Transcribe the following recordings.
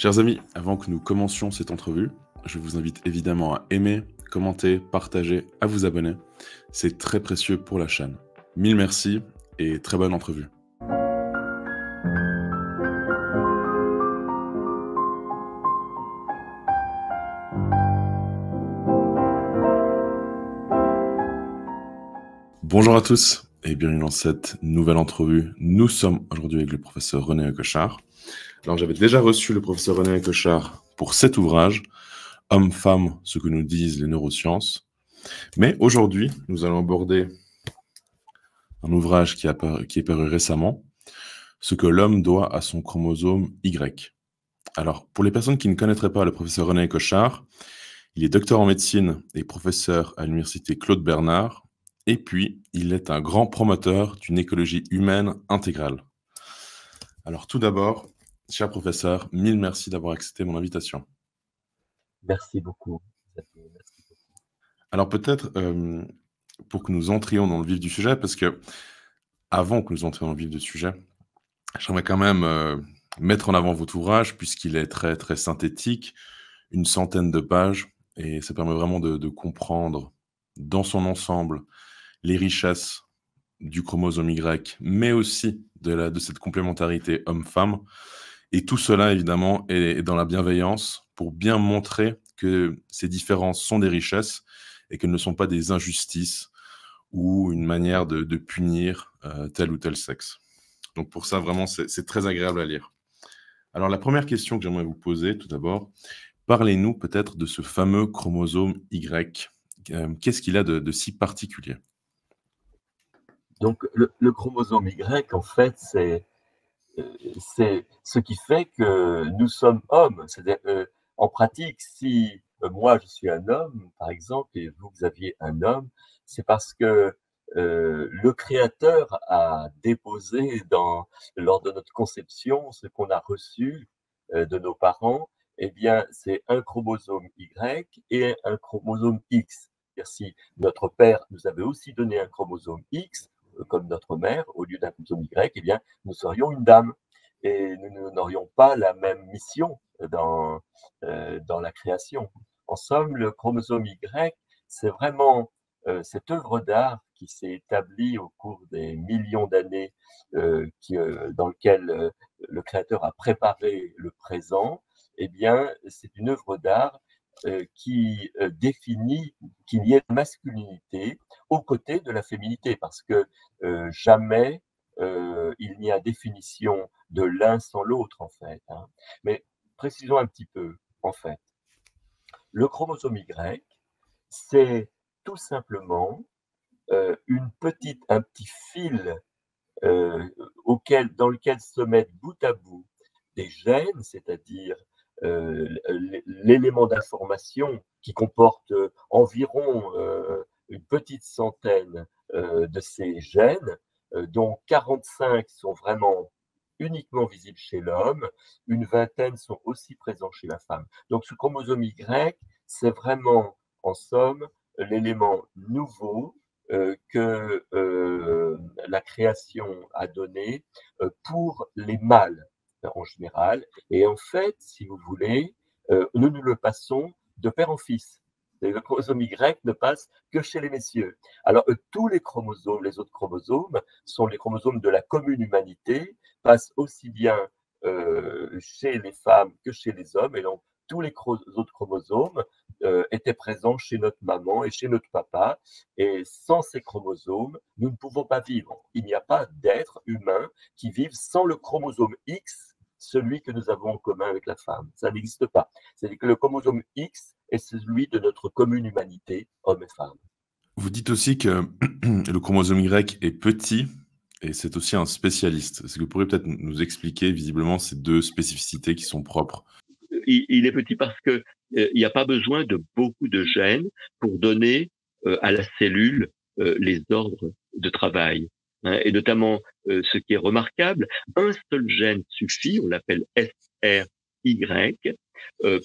Chers amis, avant que nous commencions cette entrevue, je vous invite évidemment à aimer, commenter, partager, à vous abonner. C'est très précieux pour la chaîne. Mille merci et très bonne entrevue. Bonjour à tous et bienvenue dans cette nouvelle entrevue. Nous sommes aujourd'hui avec le professeur René Cochard. Alors j'avais déjà reçu le professeur René Cochard pour cet ouvrage, Homme-Femme, ce que nous disent les neurosciences. Mais aujourd'hui, nous allons aborder un ouvrage qui est paru récemment, Ce que l'homme doit à son chromosome Y. Alors, pour les personnes qui ne connaîtraient pas le professeur René Cochard, il est docteur en médecine et professeur à l'université Claude Bernard, et puis il est un grand promoteur d'une écologie humaine intégrale. Alors tout d'abord, cher professeur, mille merci d'avoir accepté mon invitation. Merci beaucoup. Merci beaucoup. Alors peut-être pour que nous entrions dans le vif du sujet, parce que avant que nous entrions dans le vif du sujet, j'aimerais quand même mettre en avant votre ouvrage, puisqu'il est très, très synthétique, une centaine de pages, et ça permet vraiment de comprendre dans son ensemble les richesses du chromosome Y, mais aussi de cette complémentarité homme-femme. Et tout cela, évidemment, est dans la bienveillance pour bien montrer que ces différences sont des richesses et qu'elles ne sont pas des injustices ou une manière de punir tel ou tel sexe. Donc pour ça, vraiment, c'est très agréable à lire. Alors la première question que j'aimerais vous poser, tout d'abord, parlez-nous peut-être de ce fameux chromosome Y. Qu'est-ce qu'il a de si particulier? Donc, le chromosome Y, en fait, c'est ce qui fait que nous sommes hommes. C'est-à-dire, en pratique, si moi je suis un homme, par exemple, et vous aviez un homme, c'est parce que le Créateur a déposé lors de notre conception ce qu'on a reçu de nos parents. Eh bien, c'est un chromosome Y et un chromosome X. C'est-à-dire, si notre père nous avait aussi donné un chromosome X, comme notre mère, au lieu d'un chromosome Y, eh bien, nous serions une dame. Et nous n'aurions pas la même mission dans la création. En somme, le chromosome Y, c'est vraiment cette œuvre d'art qui s'est établie au cours des millions d'années, dans lequel le Créateur a préparé le présent. Eh bien, c'est une œuvre d'art qui définit qu'il y ait de masculinité aux côtés de la féminité, parce que jamais il n'y a définition de l'un sans l'autre, en fait. Hein. Mais précisons un petit peu, en fait. Le chromosome Y, c'est tout simplement un petit fil dans lequel se mettent bout à bout des gènes, c'est-à-dire l'élément d'information qui comporte environ une petite centaine de ces gènes, dont 45 sont vraiment uniquement visibles chez l'homme, une vingtaine sont aussi présents chez la femme. Donc ce chromosome Y, c'est vraiment, en somme, l'élément nouveau que la création a donné pour les mâles en général. Et en fait, si vous voulez, nous nous le passons de père en fils. Et le chromosome Y ne passe que chez les messieurs. Alors, tous les chromosomes, les autres chromosomes, sont les chromosomes de la commune humanité, passent aussi bien chez les femmes que chez les hommes. Et donc, tous les autres chromosomes étaient présents chez notre maman et chez notre papa. Et sans ces chromosomes, nous ne pouvons pas vivre. Il n'y a pas d'être humain qui vive sans le chromosome X, celui que nous avons en commun avec la femme. Ça n'existe pas. C'est-à-dire que le chromosome X est celui de notre commune humanité, hommes et femmes. Vous dites aussi que le chromosome Y est petit et c'est aussi un spécialiste. Est-ce que vous pourriez peut-être nous expliquer visiblement ces deux spécificités qui sont propres? Il est petit parce que il n'y a pas besoin de beaucoup de gènes pour donner à la cellule les ordres de travail. Hein, et notamment, ce qui est remarquable, un seul gène suffit, on l'appelle SRY,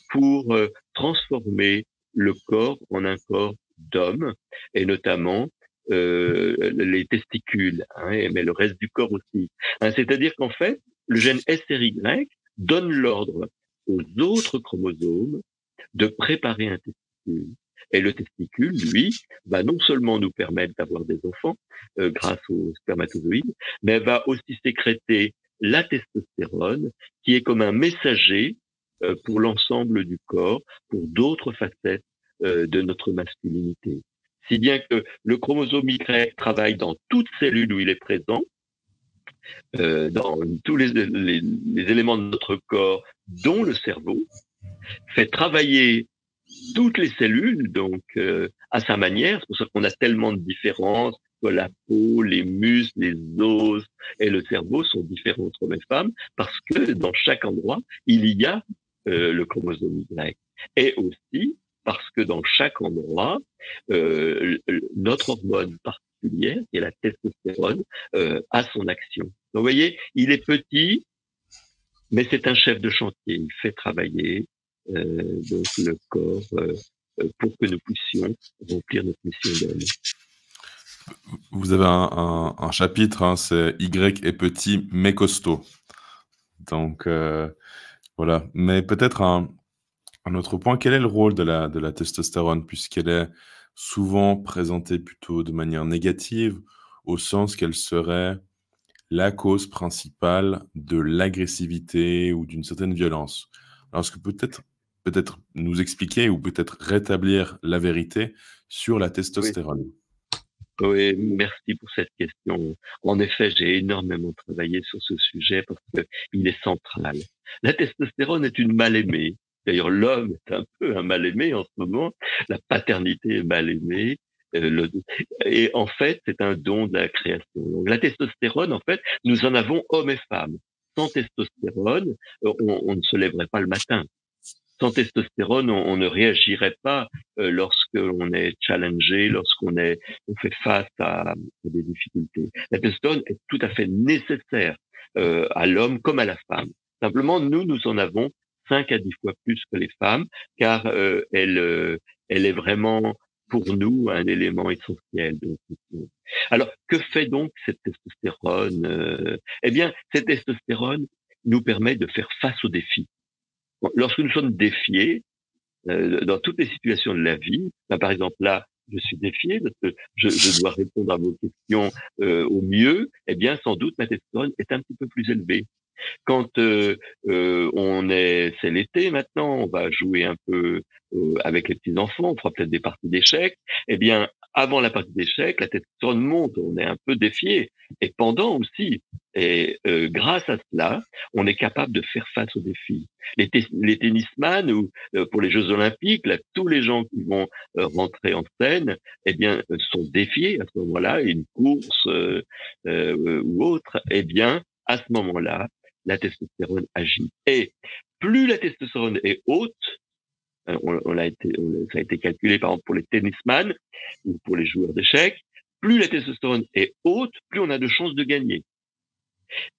pour transformer le corps en un corps d'homme, et notamment les testicules, hein, mais le reste du corps aussi. Hein, c'est-à-dire qu'en fait, le gène SRY donne l'ordre aux autres chromosomes de préparer un testicule. Et le testicule, lui, va non seulement nous permettre d'avoir des enfants grâce aux spermatozoïdes, mais va aussi sécréter la testostérone, qui est comme un messager pour l'ensemble du corps, pour d'autres facettes de notre masculinité. Si bien que le chromosome Y travaille dans toute cellule où il est présent, dans tous les éléments de notre corps, dont le cerveau, fait travailler toutes les cellules, donc à sa manière. C'est pour ça qu'on a tellement de différences. La peau, les muscles, les os et le cerveau sont différents entre hommes et femmes parce que dans chaque endroit, il y a le chromosome Y. Et aussi parce que dans chaque endroit, notre hormone particulière, qui est la testostérone, a son action. Donc vous voyez, il est petit, mais c'est un chef de chantier. Il fait travailler donc le corps pour que nous puissions remplir notre mission d'homme. Vous avez un chapitre, hein, c'est Y est petit mais costaud. Donc voilà. Mais peut-être un autre point, quel est le rôle de la testostérone, puisqu'elle est souvent présentée plutôt de manière négative, au sens qu'elle serait la cause principale de l'agressivité ou d'une certaine violence. Alors, est-ce que peut-être nous expliquer ou peut-être rétablir la vérité sur la testostérone? Oui, merci pour cette question. En effet, j'ai énormément travaillé sur ce sujet parce qu'il est central. La testostérone est une mal-aimée. D'ailleurs, l'homme est un peu un mal-aimé en ce moment. La paternité est mal-aimée. Et en fait, c'est un don de la création. Donc, la testostérone, en fait, nous en avons hommes et femmes. Sans testostérone, on ne se lèverait pas le matin. Sans testostérone, on ne réagirait pas lorsque l'on est challengé, lorsqu'on fait face à des difficultés. La testostérone est tout à fait nécessaire à l'homme comme à la femme. Simplement, nous en avons 5 à 10 fois plus que les femmes, car elle est vraiment pour nous un élément essentiel. Alors, que fait donc cette testostérone? Eh bien, cette testostérone nous permet de faire face aux défis. Lorsque nous sommes défiés, dans toutes les situations de la vie, par exemple là, je suis défié parce que je dois répondre à vos questions au mieux, eh bien sans doute ma testostérone est un petit peu plus élevée. Quand c'est l'été maintenant, on va jouer un peu avec les petits enfants, on fera peut-être des parties d'échecs. Eh bien, avant la partie d'échecs, la testostérone monte, on est un peu défié. Et pendant aussi. Et grâce à cela, on est capable de faire face aux défis. Les tennisman ou pour les Jeux Olympiques, là, tous les gens qui vont rentrer en scène, eh bien, sont défiés à ce moment-là. Une course ou autre, eh bien, à ce moment-là, la testostérone agit. Et plus la testostérone est haute, ça a été calculé par exemple pour les tennisman ou pour les joueurs d'échecs, plus la testostérone est haute, plus on a de chances de gagner.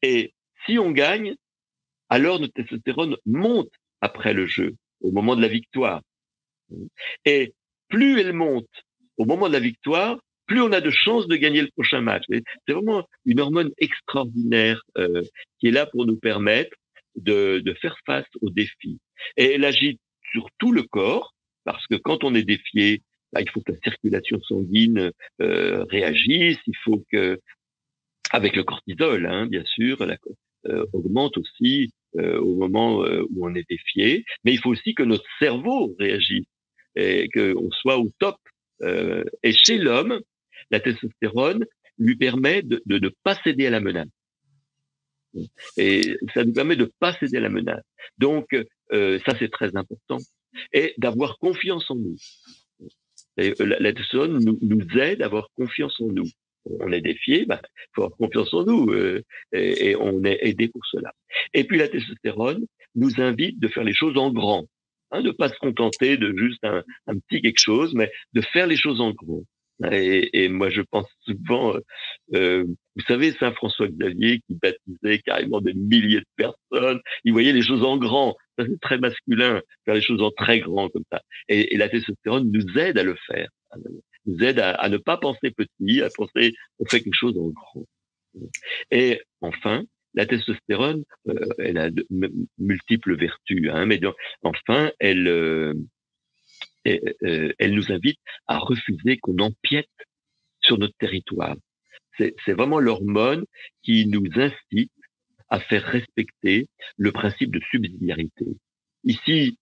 Et si on gagne, alors notre testostérone monte après le jeu, au moment de la victoire. Et plus elle monte au moment de la victoire, plus on a de chances de gagner le prochain match. C'est vraiment une hormone extraordinaire qui est là pour nous permettre de faire face aux défis. Et elle agit sur tout le corps, parce que quand on est défié, il faut que la circulation sanguine réagisse, il faut que, avec le cortisol, hein, bien sûr, augmente aussi au moment où on est défié, mais il faut aussi que notre cerveau réagisse et qu'on soit au top. Et chez l'homme, la testostérone lui permet de ne pas céder à la menace. Et ça nous permet de ne pas céder à la menace. Donc, ça, c'est très important. Et d'avoir confiance en nous. Et la testostérone nous aide à avoir confiance en nous. On est défié, il faut avoir confiance en nous et on est aidé pour cela. Et puis la testostérone nous invite de faire les choses en grand, hein, de pas se contenter de juste un petit quelque chose, mais de faire les choses en grand. Et moi, je pense souvent, vous savez, Saint François Xavier qui baptisait carrément des milliers de personnes, il voyait les choses en grand. Ça, c'est très masculin, faire les choses en très grand comme ça. Et la testostérone nous aide à le faire, nous aide à ne pas penser petit, à penser on fait quelque chose en grand. Et enfin, la testostérone, elle a multiples vertus, hein, mais enfin, elle nous invite à refuser qu'on empiète sur notre territoire. C'est vraiment l'hormone qui nous incite à faire respecter le principe de subsidiarité. Ici,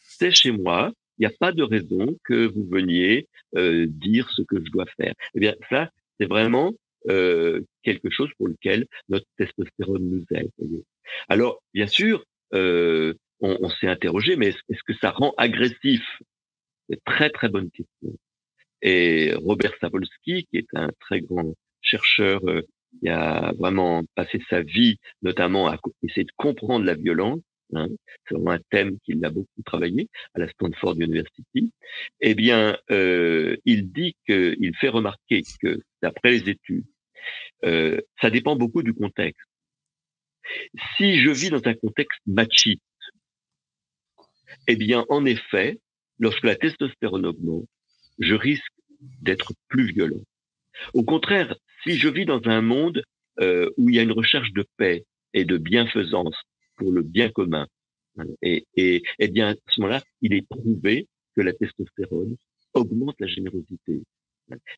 c'est chez moi, il n'y a pas de raison que vous veniez dire ce que je dois faire. Eh bien, ça, c'est vraiment quelque chose pour lequel notre testostérone nous aide. Voyez. Alors, bien sûr, on s'est interrogé, mais est-ce que ça rend agressif? C'est très, très bonne question. Et Robert Sapolsky, qui est un très grand chercheur, qui a vraiment passé sa vie notamment à essayer de comprendre la violence, hein, c'est vraiment un thème qu'il a beaucoup travaillé à la Stanford University, eh bien, il fait remarquer que, d'après les études, ça dépend beaucoup du contexte. Si je vis dans un contexte machiste, eh bien, en effet, lorsque la testostérone augmente, je risque d'être plus violent. Au contraire, si je vis dans un monde où il y a une recherche de paix et de bienfaisance pour le bien commun, et bien à ce moment-là, il est prouvé que la testostérone augmente la générosité.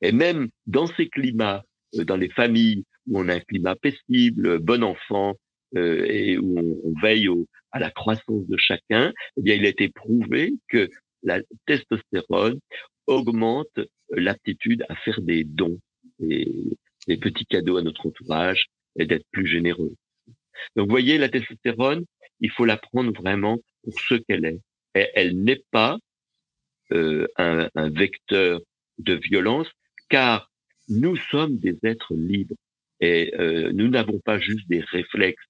Et même dans ces climats, dans les familles où on a un climat paisible, bon enfant, et où on veille à la croissance de chacun, eh bien, il a été prouvé que la testostérone augmente l'aptitude à faire des dons, des petits cadeaux à notre entourage et d'être plus généreux. Donc, vous voyez, la testostérone, il faut la prendre vraiment pour ce qu'elle est. Et elle n'est pas un vecteur de violence, car nous sommes des êtres libres et nous n'avons pas juste des réflexes.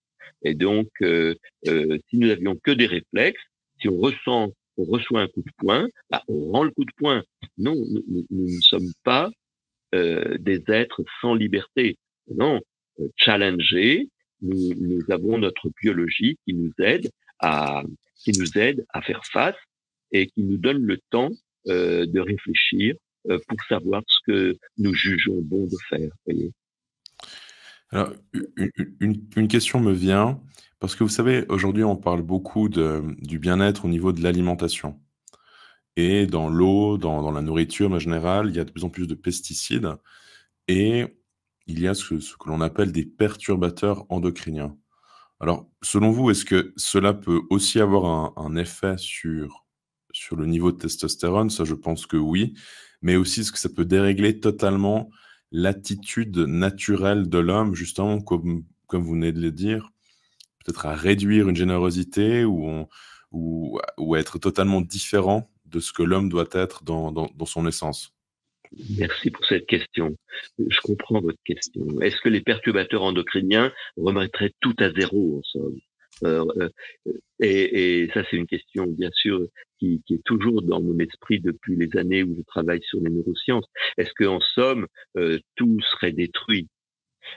Et donc, si nous n'avions que des réflexes, si on reçoit un coup de poing, bah, on rend le coup de poing. Non, nous ne sommes pas des êtres sans liberté. Non, challengés, nous avons notre biologie qui nous aide à faire face et qui nous donne le temps de réfléchir pour savoir ce que nous jugeons bon de faire. Voyez. Alors, une question me vient, parce que vous savez, aujourd'hui, on parle beaucoup du bien-être au niveau de l'alimentation. Et dans l'eau, dans la nourriture en général, il y a de plus en plus de pesticides et il y a ce que l'on appelle des perturbateurs endocriniens. Alors, selon vous, est-ce que cela peut aussi avoir un effet sur le niveau de testostérone? Ça, je pense que oui. Mais aussi, est-ce que ça peut dérégler totalement l'attitude naturelle de l'homme, justement, comme vous venez de le dire, peut-être à réduire une générosité ou à être totalement différent de ce que l'homme doit être dans son essence? Merci pour cette question. Je comprends votre question. Est-ce que les perturbateurs endocriniens remettraient tout à zéro, en somme? Et ça, c'est une question, bien sûr, qui est toujours dans mon esprit depuis les années où je travaille sur les neurosciences. Est-ce qu'en somme, tout serait détruit?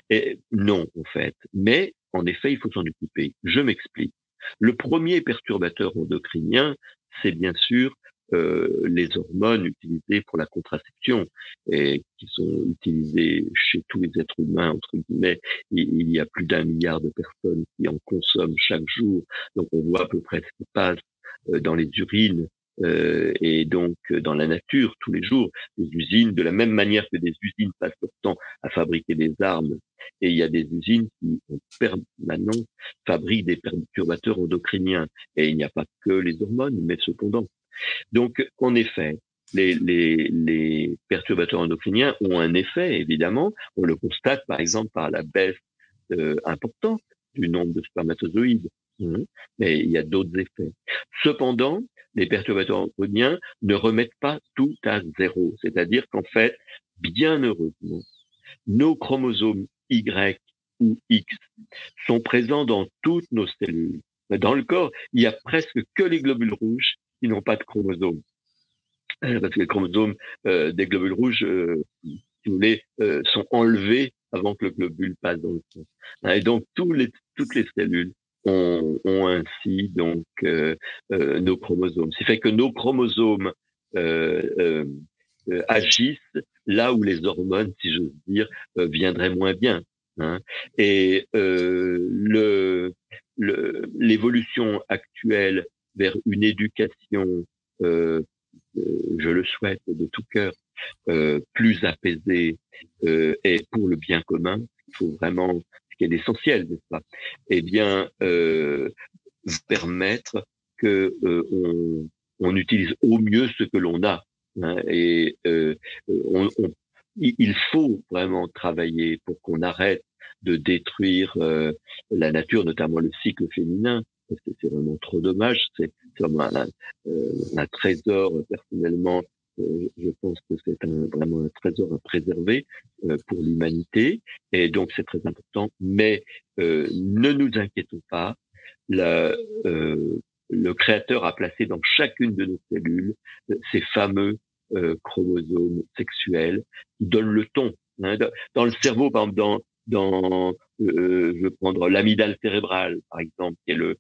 Et non, en fait. Mais, en effet, il faut s'en occuper. Je m'explique. Le premier perturbateur endocrinien, c'est bien sûr les hormones utilisées pour la contraception et qui sont utilisées chez tous les êtres humains, entre guillemets. Il y a plus d'1 milliard de personnes qui en consomment chaque jour. Donc, on voit à peu près ce qui passe dans les urines et donc dans la nature tous les jours. Les usines, de la même manière que des usines passent leur temps à fabriquer des armes, et il y a des usines qui, en permanence, fabriquent des perturbateurs endocriniens. Et il n'y a pas que les hormones, mais cependant. Donc, en effet, les perturbateurs endocriniens ont un effet, évidemment. On le constate, par exemple, par la baisse importante du nombre de spermatozoïdes. Mais il y a d'autres effets. Cependant, les perturbateurs endocriniens ne remettent pas tout à zéro. C'est-à-dire qu'en fait, bien heureusement, nos chromosomes Y ou X sont présents dans toutes nos cellules. Dans le corps, il y a presque que les globules rouges qui n'ont pas de chromosomes. Parce que les chromosomes des globules rouges, si vous voulez, sont enlevés avant que le globule passe dans le sang. Et donc, toutes les cellules ont ainsi donc nos chromosomes. Ce qui fait que nos chromosomes agissent là où les hormones, si j'ose dire, viendraient moins bien. hein. Et l'évolution actuelle vers une éducation, euh, je le souhaite de tout cœur, plus apaisée et pour le bien commun, il faut vraiment, ce qui est essentiel, n'est-ce pas? Eh bien, permettre que on utilise au mieux ce que l'on a, hein, et il faut vraiment travailler pour qu'on arrête de détruire la nature, notamment le cycle féminin, parce que c'est vraiment trop dommage. C'est vraiment un trésor, personnellement. Je pense que c'est vraiment un trésor à préserver pour l'humanité, et donc c'est très important. Mais ne nous inquiétons pas, la, le créateur a placé dans chacune de nos cellules ces fameux chromosomes sexuels qui donnent le ton. Hein. Dans le cerveau, par exemple, je vais prendre l'amygdale cérébrale, par exemple, qui est le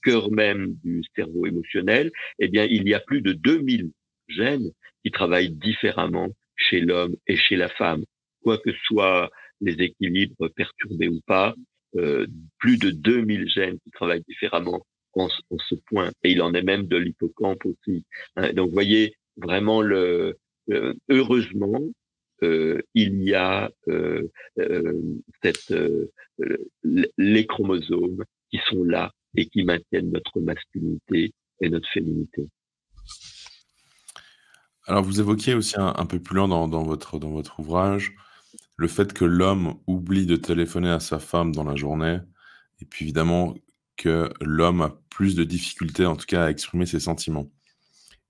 cœur même du cerveau émotionnel, eh bien, il y a plus de 2000 gènes qui travaillent différemment chez l'homme et chez la femme, quoi que soient les équilibres perturbés ou pas. Euh, Plus de 2000 gènes qui travaillent différemment en ce point, et il en est même de l'hippocampe aussi. Hein. Donc, vous voyez vraiment heureusement, il y a euh, cette, les chromosomes qui sont là et qui maintiennent notre masculinité et notre féminité. Alors, vous évoquiez aussi un peu plus loin dans votre ouvrage, le fait que l'homme oublie de téléphoner à sa femme dans la journée, et puis évidemment que l'homme a plus de difficultés, en tout cas, à exprimer ses sentiments.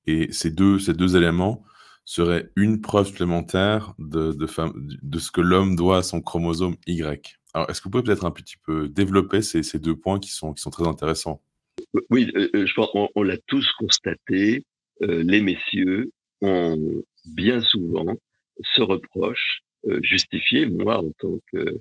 Et ces deux éléments seraient une preuve supplémentaire de ce que l'homme doit à son chromosome Y. Alors, est-ce que vous pouvez peut-être un petit peu développer ces deux points qui sont très intéressants? Oui, je pense on l'a tous constaté, les messieurs ont bien souvent se reprochent, justifiés, moi en tant que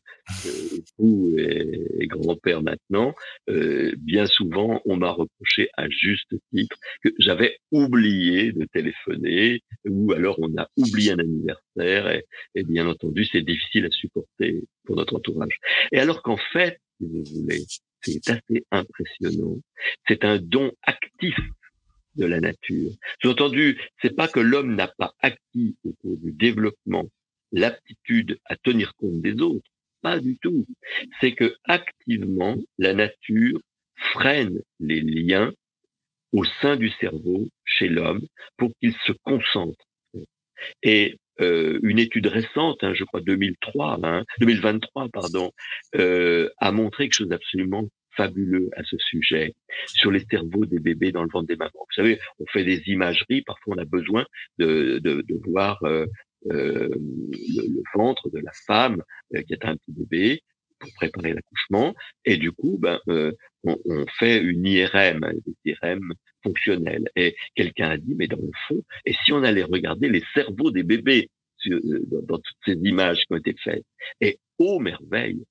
époux et grand-père maintenant, bien souvent on m'a reproché à juste titre que j'avais oublié de téléphoner, ou alors on a oublié un anniversaire, et bien entendu c'est difficile à supporter pour notre entourage. Et alors qu'en fait, si vous voulez, c'est assez impressionnant. C'est un don actif de la nature. Sous-entendu, c'est pas que l'homme n'a pas acquis au cours du développement l'aptitude à tenir compte des autres. Pas du tout. C'est que activement, la nature freine les liens au sein du cerveau chez l'homme pour qu'il se concentre. Et une étude récente, hein, je crois 2023, pardon, a montré quelque chose d'absolument fabuleux à ce sujet, sur les cerveaux des bébés dans le ventre des mamans. Vous savez, on fait des imageries, parfois on a besoin de voir le ventre de la femme qui est un petit bébé pour préparer l'accouchement, et du coup, on fait une IRM, des IRM fonctionnels. Et quelqu'un a dit, mais dans le fond, et si on allait regarder les cerveaux des bébés dans toutes ces images qui ont été faites, et ô merveille,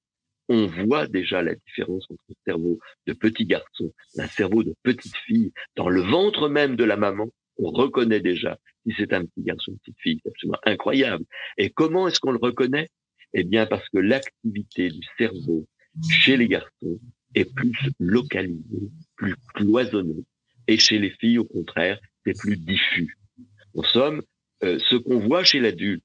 on voit déjà la différence entre le cerveau de petit garçon et un cerveau de petite fille. Dans le ventre même de la maman, on reconnaît déjà si c'est un petit garçon ou une petite fille. C'est absolument incroyable. Et comment est-ce qu'on le reconnaît? Eh bien, parce que l'activité du cerveau chez les garçons est plus localisée, plus cloisonnée. Et chez les filles, au contraire, c'est plus diffus. En somme, ce qu'on voit chez l'adulte,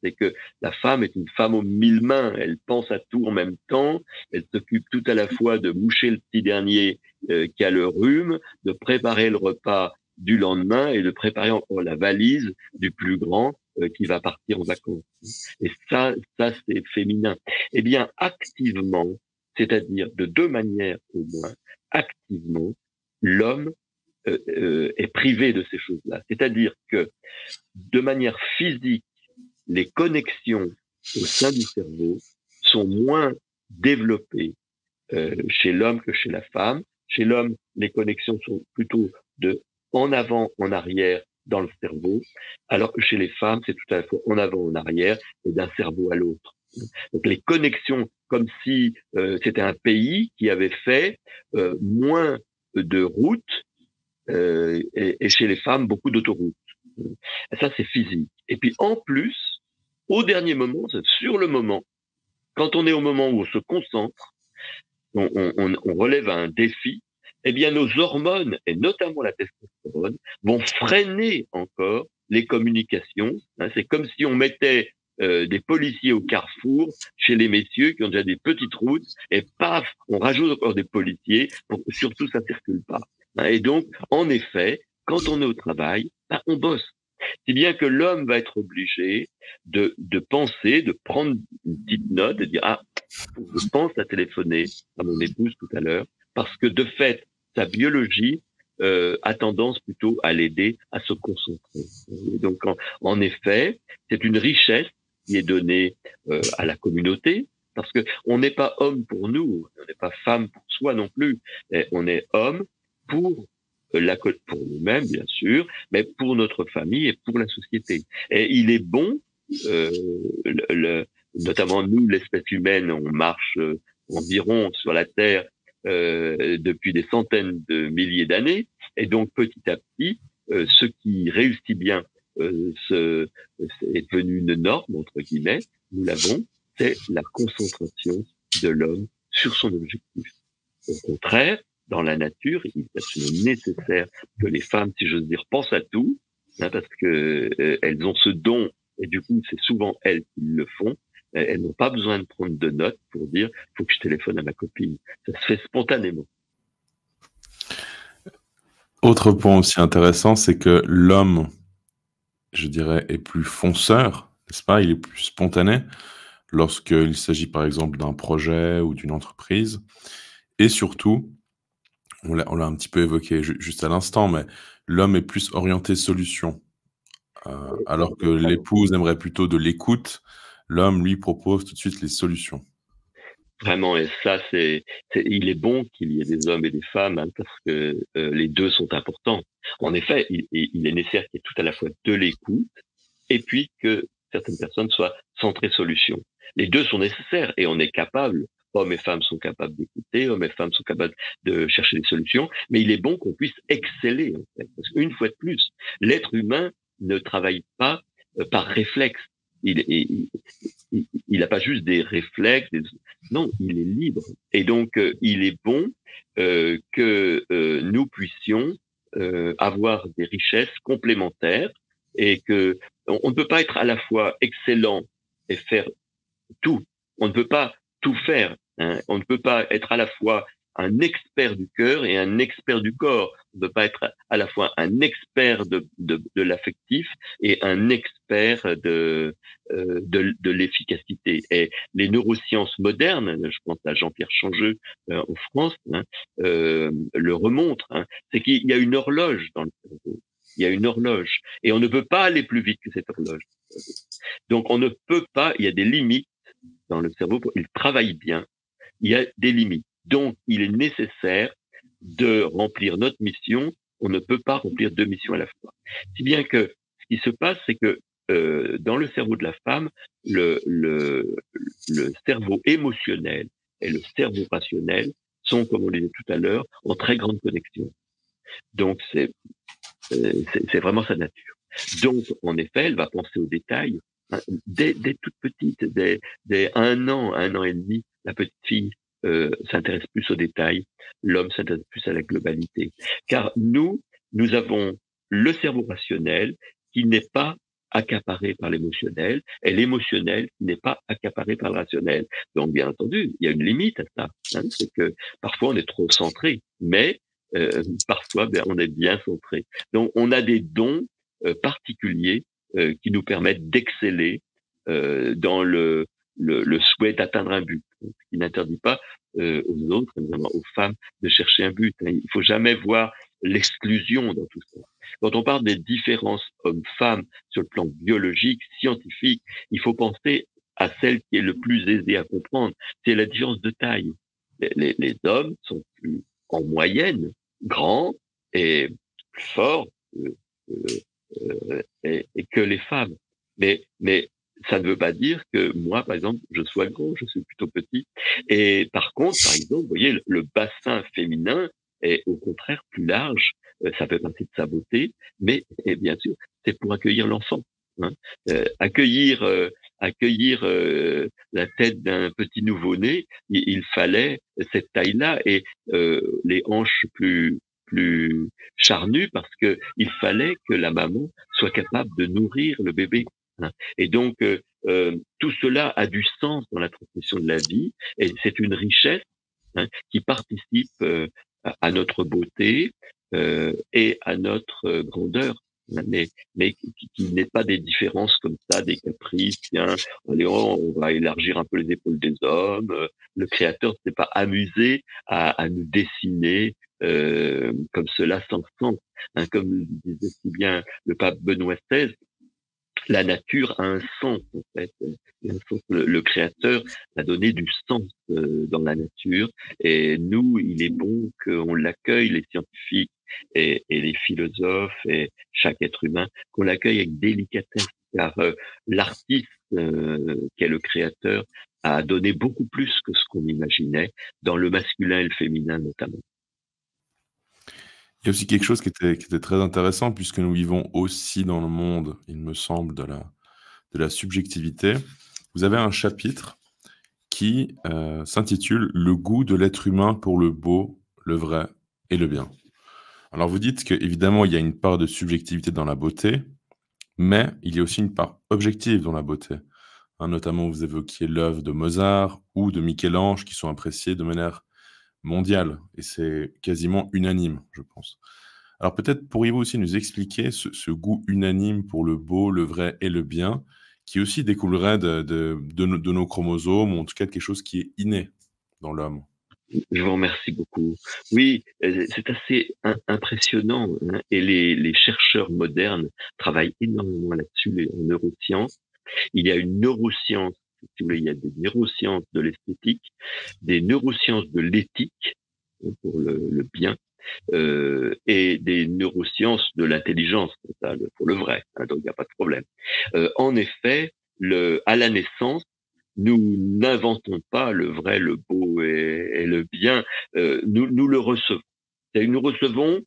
c'est que la femme est une femme aux mille mains. Elle pense à tout en même temps. Elle s'occupe tout à la fois de moucher le petit dernier qui a le rhume, de préparer le repas du lendemain et de préparer encore la valise du plus grand qui va partir en vacances. Et ça c'est féminin. Eh bien, activement, c'est-à-dire de deux manières au moins, activement, l'homme est privé de ces choses-là. C'est-à-dire que de manière physique, les connexions au sein du cerveau sont moins développées chez l'homme que chez la femme. Chez l'homme, les connexions sont plutôt de en avant, en arrière dans le cerveau, alors que chez les femmes, c'est tout à la fois en avant, en arrière et d'un cerveau à l'autre. Donc les connexions, comme si c'était un pays qui avait fait moins de routes et chez les femmes, beaucoup d'autoroutes. Ça, c'est physique. Et puis en plus, au dernier moment, sur le moment, Quand on est au moment où on se concentre, on relève un défi, eh bien nos hormones, et notamment la testostérone, vont freiner encore les communications. C'est comme si on mettait des policiers au carrefour chez les messieurs qui ont déjà des petites routes, et paf, on rajoute encore des policiers pour que surtout ça circule pas. Et donc, en effet, quand on est au travail, on bosse. Si bien que l'homme va être obligé de penser, de prendre une petite note, de dire, ah, je pense à téléphoner à mon épouse tout à l'heure, parce que de fait, sa biologie a tendance plutôt à l'aider à se concentrer. Et donc, en effet, c'est une richesse qui est donnée à la communauté, parce que on n'est pas homme pour nous, on n'est pas femme pour soi non plus, et on est homme pour pour nous-mêmes, bien sûr, mais pour notre famille et pour la société. Et il est bon, euh, notamment nous, l'espèce humaine, on marche environ sur la Terre depuis des centaines de milliers d'années, et donc petit à petit, ce qui réussit bien est devenu une norme, entre guillemets, nous l'avons, c'est la concentration de l'homme sur son objectif. Au contraire, dans la nature, il est absolument nécessaire que les femmes, si j'ose dire, pensent à tout, parce que elles ont ce don, et du coup, c'est souvent elles qui le font. Elles n'ont pas besoin de prendre de notes pour dire « faut que je téléphone à ma copine ». Ça se fait spontanément. Autre point aussi intéressant, c'est que l'homme, je dirais, est plus fonceur, n'est-ce pas? Il est plus spontané lorsqu'il s'agit par exemple d'un projet ou d'une entreprise. Et surtout, on l'a un petit peu évoqué juste à l'instant, mais l'homme est plus orienté solution. Alors que l'épouse aimerait plutôt de l'écoute, l'homme, lui, propose tout de suite les solutions. Vraiment, et ça, il est bon qu'il y ait des hommes et des femmes, parce que les deux sont importants. En effet, il est nécessaire qu'il y ait tout à la fois de l'écoute, et puis que certaines personnes soient centrées solution. Les deux sont nécessaires, et on est capable, hommes et femmes sont capables d'écouter, hommes et femmes sont capables de chercher des solutions, mais il est bon qu'on puisse exceller, en fait. Parce qu'une fois de plus, l'être humain ne travaille pas par réflexe. Il n'a pas juste des réflexes, non, il est libre. Et donc, il est bon que nous puissions avoir des richesses complémentaires, et que on ne peut pas être à la fois excellent et faire tout. On ne peut pas tout faire. On ne peut pas être à la fois un expert du cœur et un expert du corps. On ne peut pas être à la fois un expert de l'affectif et un expert de l'efficacité. Et les neurosciences modernes, je pense à Jean-Pierre Changeux en France, le remontrent. C'est qu'il y a une horloge dans le cerveau. Il y a une horloge. Et on ne peut pas aller plus vite que cette horloge. Donc on ne peut pas, il y a des limites dans le cerveau, il travaille bien, il y a des limites. Donc, il est nécessaire de remplir notre mission. On ne peut pas remplir deux missions à la fois. Si bien que ce qui se passe, c'est que dans le cerveau de la femme, le cerveau émotionnel et le cerveau rationnel sont, comme on le disait tout à l'heure, en très grande connexion. Donc, c'est vraiment sa nature. Donc, en effet, elle va penser aux détails. Dès toute petite, dès 1 an et demi, la petite fille s'intéresse plus aux détails, l'homme s'intéresse plus à la globalité. Car nous avons le cerveau rationnel qui n'est pas accaparé par l'émotionnel, et l'émotionnel qui n'est pas accaparé par le rationnel. Donc, bien entendu, il y a une limite à ça. C'est que parfois on est trop centré, mais parfois on est bien centré. Donc, on a des dons particuliers qui nous permettent d'exceller dans le souhait d'atteindre un but, ce qui n'interdit pas aux autres, notamment aux femmes, de chercher un but. Il faut jamais voir l'exclusion dans tout ça. Quand on parle des différences hommes-femmes sur le plan biologique, scientifique, il faut penser à celle qui est le plus aisée à comprendre, c'est la différence de taille. Les hommes sont plus, en moyenne, grands et plus forts et que les femmes. Mais ça ne veut pas dire que moi, par exemple, je sois gros, je suis plutôt petit. Et par contre, par exemple, vous voyez, le bassin féminin est au contraire plus large. Ça fait partie de sa beauté, mais et bien sûr, c'est pour accueillir l'enfant. Accueillir accueillir la tête d'un petit nouveau-né, il fallait cette taille-là et les hanches plus charnues parce que il fallait que la maman soit capable de nourrir le bébé. Hein. Et donc tout cela a du sens dans la transmission de la vie et c'est une richesse, hein, qui participe à notre beauté et à notre grandeur. Hein, mais qui n'est pas des différences comme ça, des caprices. Tiens, allez, on va élargir un peu les épaules des hommes. Le Créateur s'est pas amusé à nous dessiner comme cela sans sens. Hein, comme le disait si bien le pape Benoît XVI, la nature a un sens en fait. Le Créateur a donné du sens dans la nature et nous, il est bon qu'on l'accueille, les scientifiques et les philosophes et chaque être humain, qu'on l'accueille avec délicatesse, car l'artiste qu'est le Créateur a donné beaucoup plus que ce qu'on imaginait, dans le masculin et le féminin notamment. Il y a aussi quelque chose qui était très intéressant puisque nous vivons aussi dans le monde, il me semble, de la subjectivité. Vous avez un chapitre qui s'intitule « Le goût de l'être humain pour le beau, le vrai et le bien ». Alors vous dites qu'évidemment, il y a une part de subjectivité dans la beauté, mais il y a aussi une part objective dans la beauté. Hein, notamment, vous évoquiez l'œuvre de Mozart ou de Michel-Ange qui sont appréciées de manière mondiale, et c'est quasiment unanime, je pense. Alors peut-être pourriez-vous aussi nous expliquer ce goût unanime pour le beau, le vrai et le bien, qui aussi découlerait de nos chromosomes, ou en tout cas de quelque chose qui est inné dans l'homme. Je vous remercie beaucoup. Oui, c'est assez impressionnant, hein, et les chercheurs modernes travaillent énormément là-dessus, en neurosciences. Il y a une neuroscience, si vous voulez, il y a des neurosciences de l'esthétique, des neurosciences de l'éthique, hein, pour le bien, et des neurosciences de l'intelligence, pour le vrai, hein, donc il n'y a pas de problème. En effet, à la naissance, nous n'inventons pas le vrai, le beau et le bien, nous le recevons.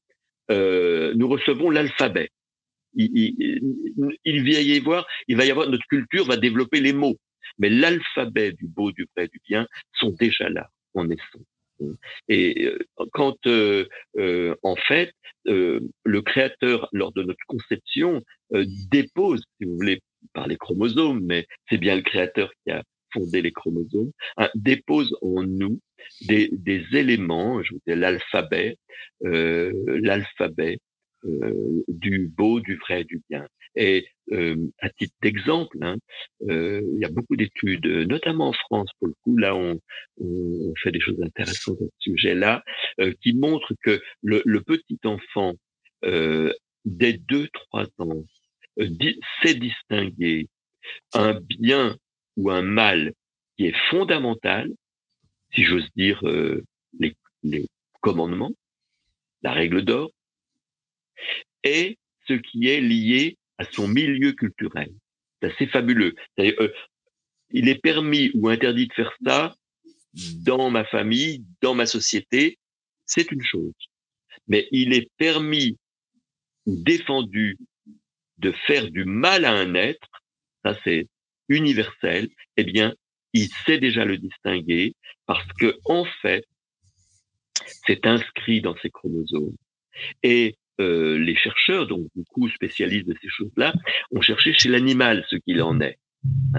Nous recevons l'alphabet. Il va y avoir, notre culture va développer les mots, mais l'alphabet du beau, du vrai, du bien sont déjà là en naissance. Et quand, en fait, le Créateur, lors de notre conception, dépose, si vous voulez, par les chromosomes, mais c'est bien le Créateur qui a fondé les chromosomes, hein, dépose en nous des éléments, je vous dis l'alphabet du beau, du vrai, du bien. Et à titre d'exemple, hein, il y a beaucoup d'études, notamment en France, pour le coup, là on fait des choses intéressantes à ce sujet-là, qui montrent que le petit enfant, dès 2-3 ans, sait distinguer un bien ou un mal qui est fondamental, si j'ose dire, les commandements, la règle d'or, et ce qui est lié à son milieu culturel. C'est assez fabuleux. C'est-à-dire, il est permis ou interdit de faire ça dans ma famille, dans ma société, c'est une chose. Mais il est permis ou défendu de faire du mal à un être, ça c'est universel, eh bien, il sait déjà le distinguer parce que, en fait, c'est inscrit dans ses chromosomes. Et les chercheurs, donc beaucoup spécialistes de ces choses-là, ont cherché chez l'animal ce qu'il en est.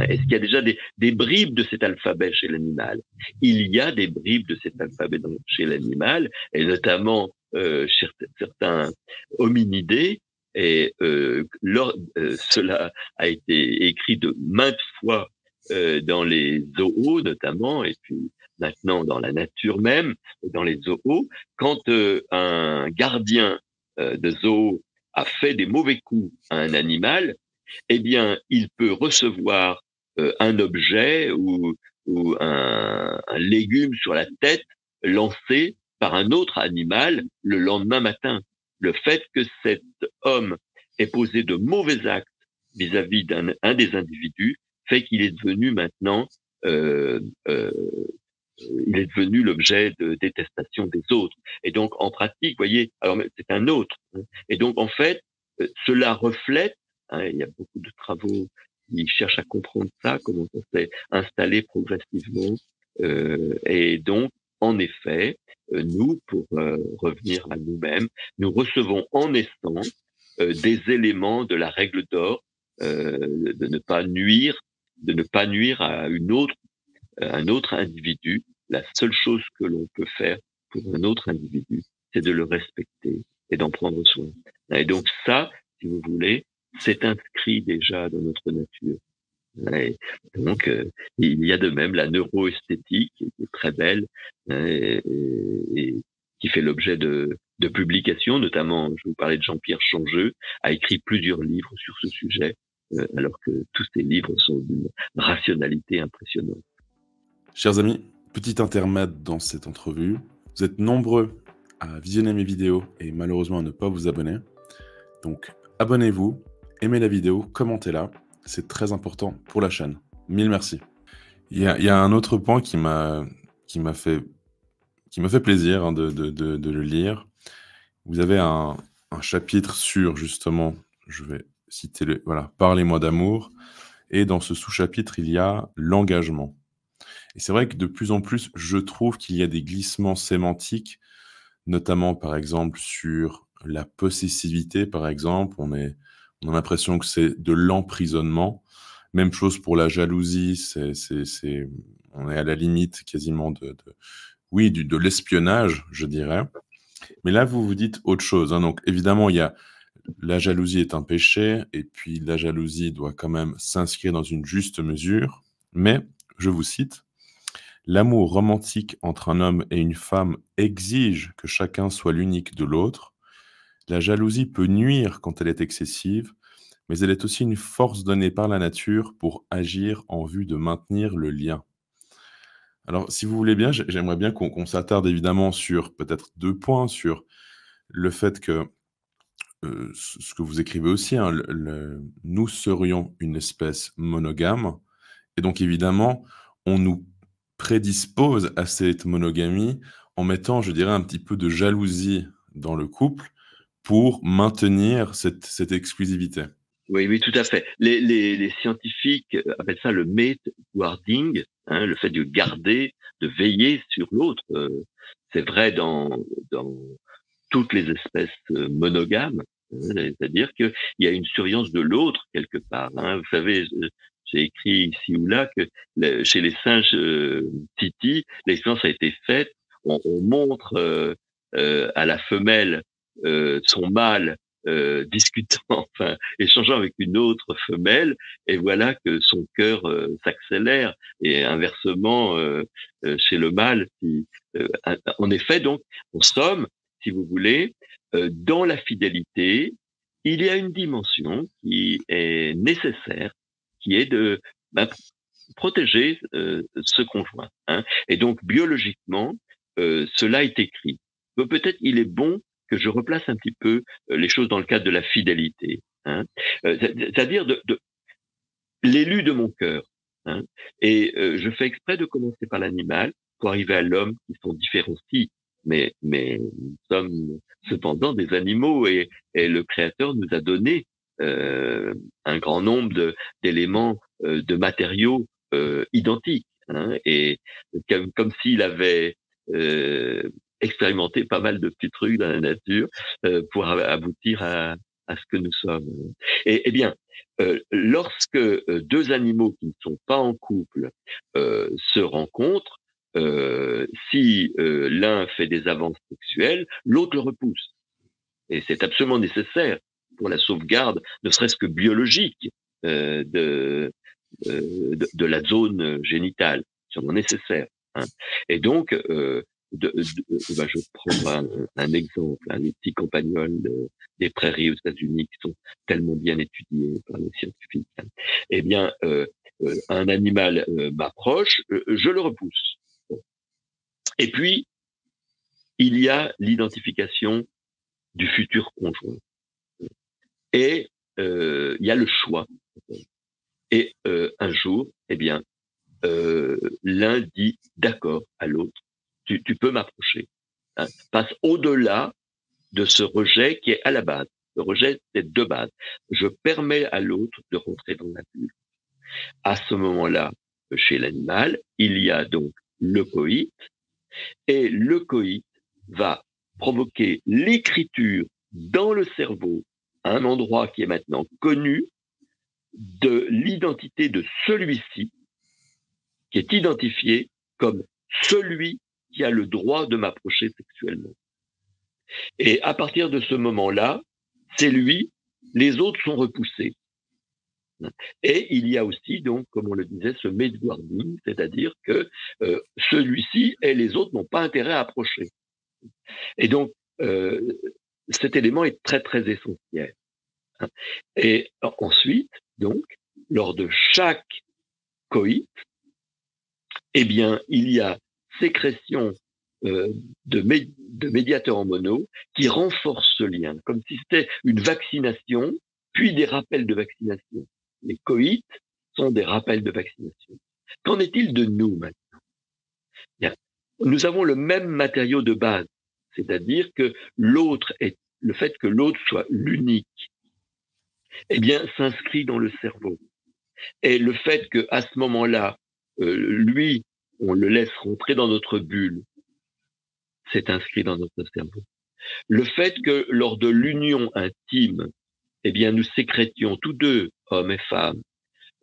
Est-ce qu'il y a déjà des bribes de cet alphabet chez l'animal? Il y a des bribes de cet alphabet chez l'animal, et notamment chez certains hominidés, et cela a été écrit de maintes fois dans les zoos notamment, et puis maintenant dans la nature même, dans les zoos, quand un gardien de zoo a fait des mauvais coups à un animal, eh bien, il peut recevoir un objet ou un légume sur la tête lancé par un autre animal le lendemain matin. Le fait que cet homme ait posé de mauvais actes vis-à-vis d'un des individus fait qu'il est devenu maintenant il est devenu l'objet de détestation des autres. Et donc, en pratique, vous voyez, alors c'est un autre. Hein. Et donc, en fait, cela reflète, hein, il y a beaucoup de travaux il cherche à comprendre ça, comment ça s'est installé progressivement. Et donc, en effet, nous, pour revenir à nous-mêmes, nous recevons en naissance des éléments de la règle d'or, de ne pas nuire, à un autre individu. La seule chose que l'on peut faire pour un autre individu, c'est de le respecter et d'en prendre soin. Et donc ça, si vous voulez, c'est inscrit déjà dans notre nature. Et donc, il y a de même la neuroesthétique, qui est très belle, et qui fait l'objet de publications, notamment, je vous parlais de Jean-Pierre Changeux, a écrit plusieurs livres sur ce sujet, alors que tous ces livres sont d'une rationalité impressionnante. Chers amis, petit intermède dans cette entrevue. Vous êtes nombreux à visionner mes vidéos et malheureusement à ne pas vous abonner. Donc, abonnez-vous, aimez la vidéo, commentez-la. C'est très important pour la chaîne. Mille merci. Il y a un autre point qui m'a fait plaisir hein, de le lire. Vous avez un chapitre sur, justement, je vais citer voilà, Parlez-moi d'amour. Et dans ce sous-chapitre, il y a l'engagement. Et c'est vrai que de plus en plus, je trouve qu'il y a des glissements sémantiques, notamment, par exemple, sur la possessivité, par exemple. On a l'impression que c'est de l'emprisonnement. Même chose pour la jalousie, on est à la limite quasiment de l'espionnage, je dirais. Mais là, vous vous dites autre chose. Hein. Donc, évidemment, la jalousie est un péché, et puis la jalousie doit quand même s'inscrire dans une juste mesure. Mais, je vous cite, « L'amour romantique entre un homme et une femme exige que chacun soit l'unique de l'autre. La jalousie peut nuire quand elle est excessive, mais elle est aussi une force donnée par la nature pour agir en vue de maintenir le lien. » Alors, si vous voulez bien, j'aimerais bien qu'on s'attarde évidemment sur peut-être 2 points, sur le fait que, ce que vous écrivez aussi, hein, nous serions une espèce monogame, et donc évidemment, on nous prédispose à cette monogamie en mettant, je dirais, un petit peu de jalousie dans le couple pour maintenir cette exclusivité. Oui, oui, tout à fait. Les scientifiques appellent ça le mate guarding, hein, le fait de garder, de veiller sur l'autre. C'est vrai dans toutes les espèces monogames, hein, c'est-à-dire qu'il y a une surveillance de l'autre quelque part. Hein. Vous savez, j'ai écrit ici ou là que chez les singes Titi, l'expérience a été faite. On montre à la femelle son mâle discutant, enfin échangeant avec une autre femelle, et voilà que son cœur s'accélère. Et inversement, chez le mâle, en effet, donc, en somme, si vous voulez, dans la fidélité, il y a une dimension qui est nécessaire, qui est de protéger ce conjoint. Hein. Et donc, biologiquement, cela est écrit. Peut-être il est bon que je replace un petit peu les choses dans le cadre de la fidélité. Hein. C'est-à-dire de l'élu de mon cœur. Hein. Et je fais exprès de commencer par l'animal pour arriver à l'homme, qui sont différents aussi. Mais nous sommes cependant des animaux, et le Créateur nous a donné un grand nombre d'éléments, de matériaux identiques. Hein, et comme s'il avait expérimenté pas mal de petits trucs dans la nature pour aboutir à ce que nous sommes. Et bien, lorsque deux animaux qui ne sont pas en couple se rencontrent, si l'un fait des avances sexuelles, l'autre le repousse. Et c'est absolument nécessaire pour la sauvegarde, ne serait-ce que biologique, de la zone génitale. C'est vraiment nécessaire. Hein. Et donc, je prends un exemple, hein, les petits campagnols des prairies aux États-Unis qui sont tellement bien étudiés par les scientifiques. Hein. Eh bien, un animal m'approche, je le repousse. Bon. Et puis, il y a l'identification du futur conjoint. Et il y a le choix. Et un jour, eh bien, l'un dit d'accord à l'autre, tu peux m'approcher. Hein, passe au-delà de ce rejet qui est à la base. Le rejet, c'est de base. Je permets à l'autre de rentrer dans la bulle. À ce moment-là, chez l'animal, il y a donc le coït, et le coït va provoquer l'écriture dans le cerveau, à un endroit qui est maintenant connu, de l'identité de celui-ci, qui est identifié comme celui qui a le droit de m'approcher sexuellement. Et à partir de ce moment-là, c'est lui, les autres sont repoussés. Et il y a aussi, donc, comme on le disait, ce made-guarding, c'est-à-dire que celui-ci et les autres n'ont pas intérêt à approcher. Et donc, cet élément est très, très essentiel. Et ensuite, donc, lors de chaque coït, eh bien, il y a sécrétion de médiateurs hormonaux qui renforcent ce lien, comme si c'était une vaccination, puis des rappels de vaccination. Les coïts sont des rappels de vaccination. Qu'en est-il de nous maintenant? Bien, nous avons le même matériau de base, c'est-à-dire que le fait que l'autre soit l'unique, eh bien, s'inscrit dans le cerveau. Et le fait qu'à ce moment-là, lui, on le laisse rentrer dans notre bulle, c'est inscrit dans notre cerveau. Le fait que lors de l'union intime, eh bien, nous sécrétions tous deux, hommes et femmes,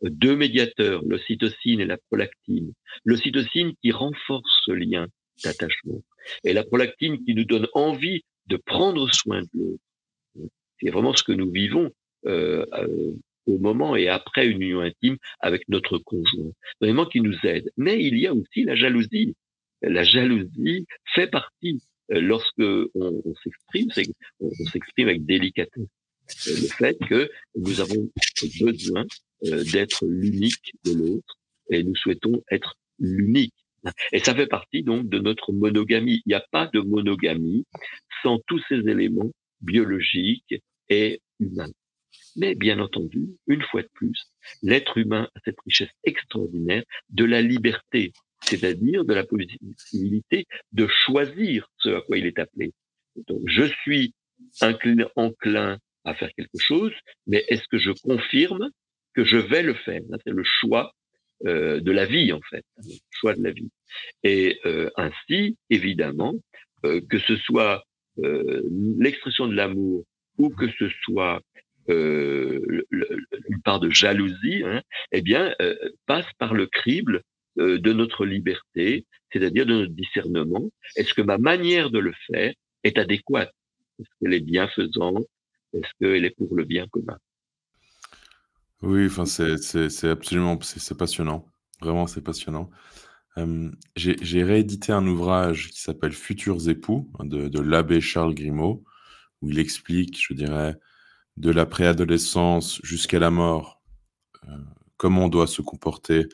deux médiateurs, l'ocytocine et la prolactine. L'ocytocine qui renforce ce lien d'attachement et la prolactine qui nous donne envie de prendre soin de l'autre. C'est vraiment ce que nous vivons au moment et après une union intime avec notre conjoint. Vraiment qui nous aide. Mais il y a aussi la jalousie. La jalousie fait partie. Lorsque on s'exprime, on s'exprime avec délicatesse. Le fait que nous avons besoin d'être l'unique de l'autre et nous souhaitons être l'unique. Et ça fait partie donc de notre monogamie. Il n'y a pas de monogamie sans tous ces éléments biologiques et humains. Mais bien entendu, une fois de plus, l'être humain a cette richesse extraordinaire de la liberté, c'est-à-dire de la possibilité de choisir ce à quoi il est appelé. Donc, je suis enclin à faire quelque chose, mais est-ce que je confirme que je vais le faire? C'est le choix de la vie, en fait, le choix de la vie. Et ainsi, évidemment, que ce soit l'expression de l'amour ou que ce soit une part de jalousie, eh bien, passe par le crible de notre liberté, c'est-à-dire de notre discernement. Est-ce que ma manière de le faire est adéquate? Est-ce qu'elle est bienfaisante? Est-ce qu'elle est pour le bien commun? Oui, enfin, c'est absolument, c'est passionnant. Vraiment, c'est passionnant. J'ai réédité un ouvrage qui s'appelle Futurs époux de l'abbé Charles Grimaud, où il explique, je dirais, de la préadolescence jusqu'à la mort, comment doit se comporter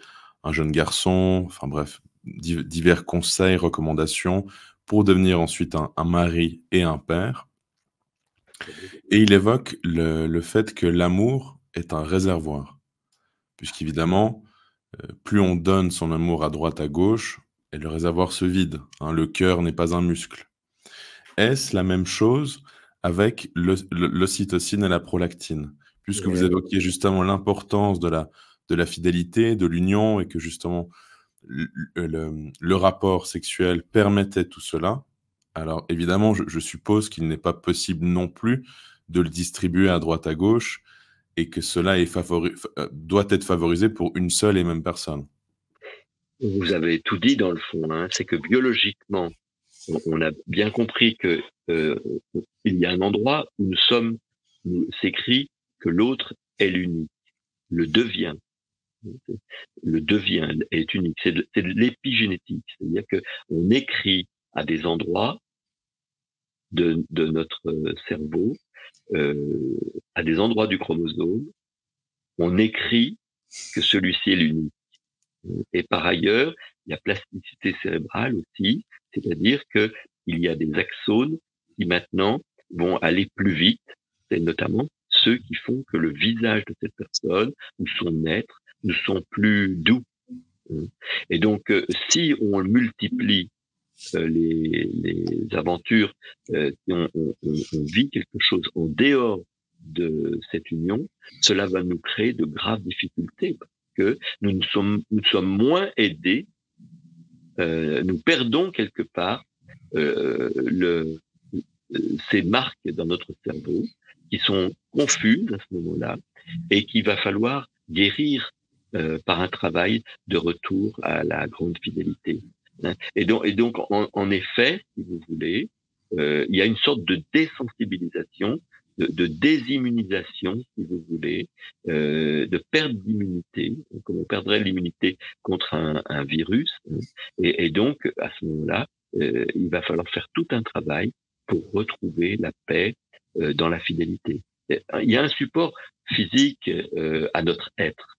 un jeune garçon, enfin bref, divers conseils, recommandations pour devenir ensuite un mari et un père. Et il évoque le fait que l'amour est un réservoir, puisqu'évidemment, plus on donne son amour à droite, à gauche, et le réservoir se vide. Le cœur n'est pas un muscle. Est-ce la même chose avec l'ocytocine et la prolactine? Puisque vous évoquiez justement l'importance de la fidélité, de l'union, et que justement le rapport sexuel permettait tout cela, alors évidemment, je suppose qu'il n'est pas possible non plus de le distribuer à droite, à gauche, et que cela doit être favorisé pour une seule et même personne. Vous avez tout dit dans le fond, c'est que biologiquement, on a bien compris que il y a un endroit où s'écrit que l'autre est l'unique, le devient est unique. C'est de l'épigénétique, c'est-à-dire que on écrit à des endroits de notre cerveau, à des endroits du chromosome, on écrit que celui-ci est l'unique. Et par ailleurs, il y a plasticité cérébrale aussi, c'est-à-dire que il y a des axones qui maintenant vont aller plus vite, c'est notamment ceux qui font que le visage de cette personne ou son être nous sont plus doux. Et donc, si on multiplie les aventures, si on vit quelque chose en dehors de cette union, cela va nous créer de graves difficultés. Parce que nous sommes moins aidés, nous perdons quelque part ces marques dans notre cerveau qui sont confuses à ce moment-là et qu'il va falloir guérir par un travail de retour à la grande fidélité. Et donc en effet, si vous voulez, il y a une sorte de désensibilisation, de désimmunisation, si vous voulez, de perte d'immunité, comme on perdrait l'immunité contre un virus. Et donc, à ce moment-là, il va falloir faire tout un travail pour retrouver la paix dans la fidélité. Il y a un support physique à notre être.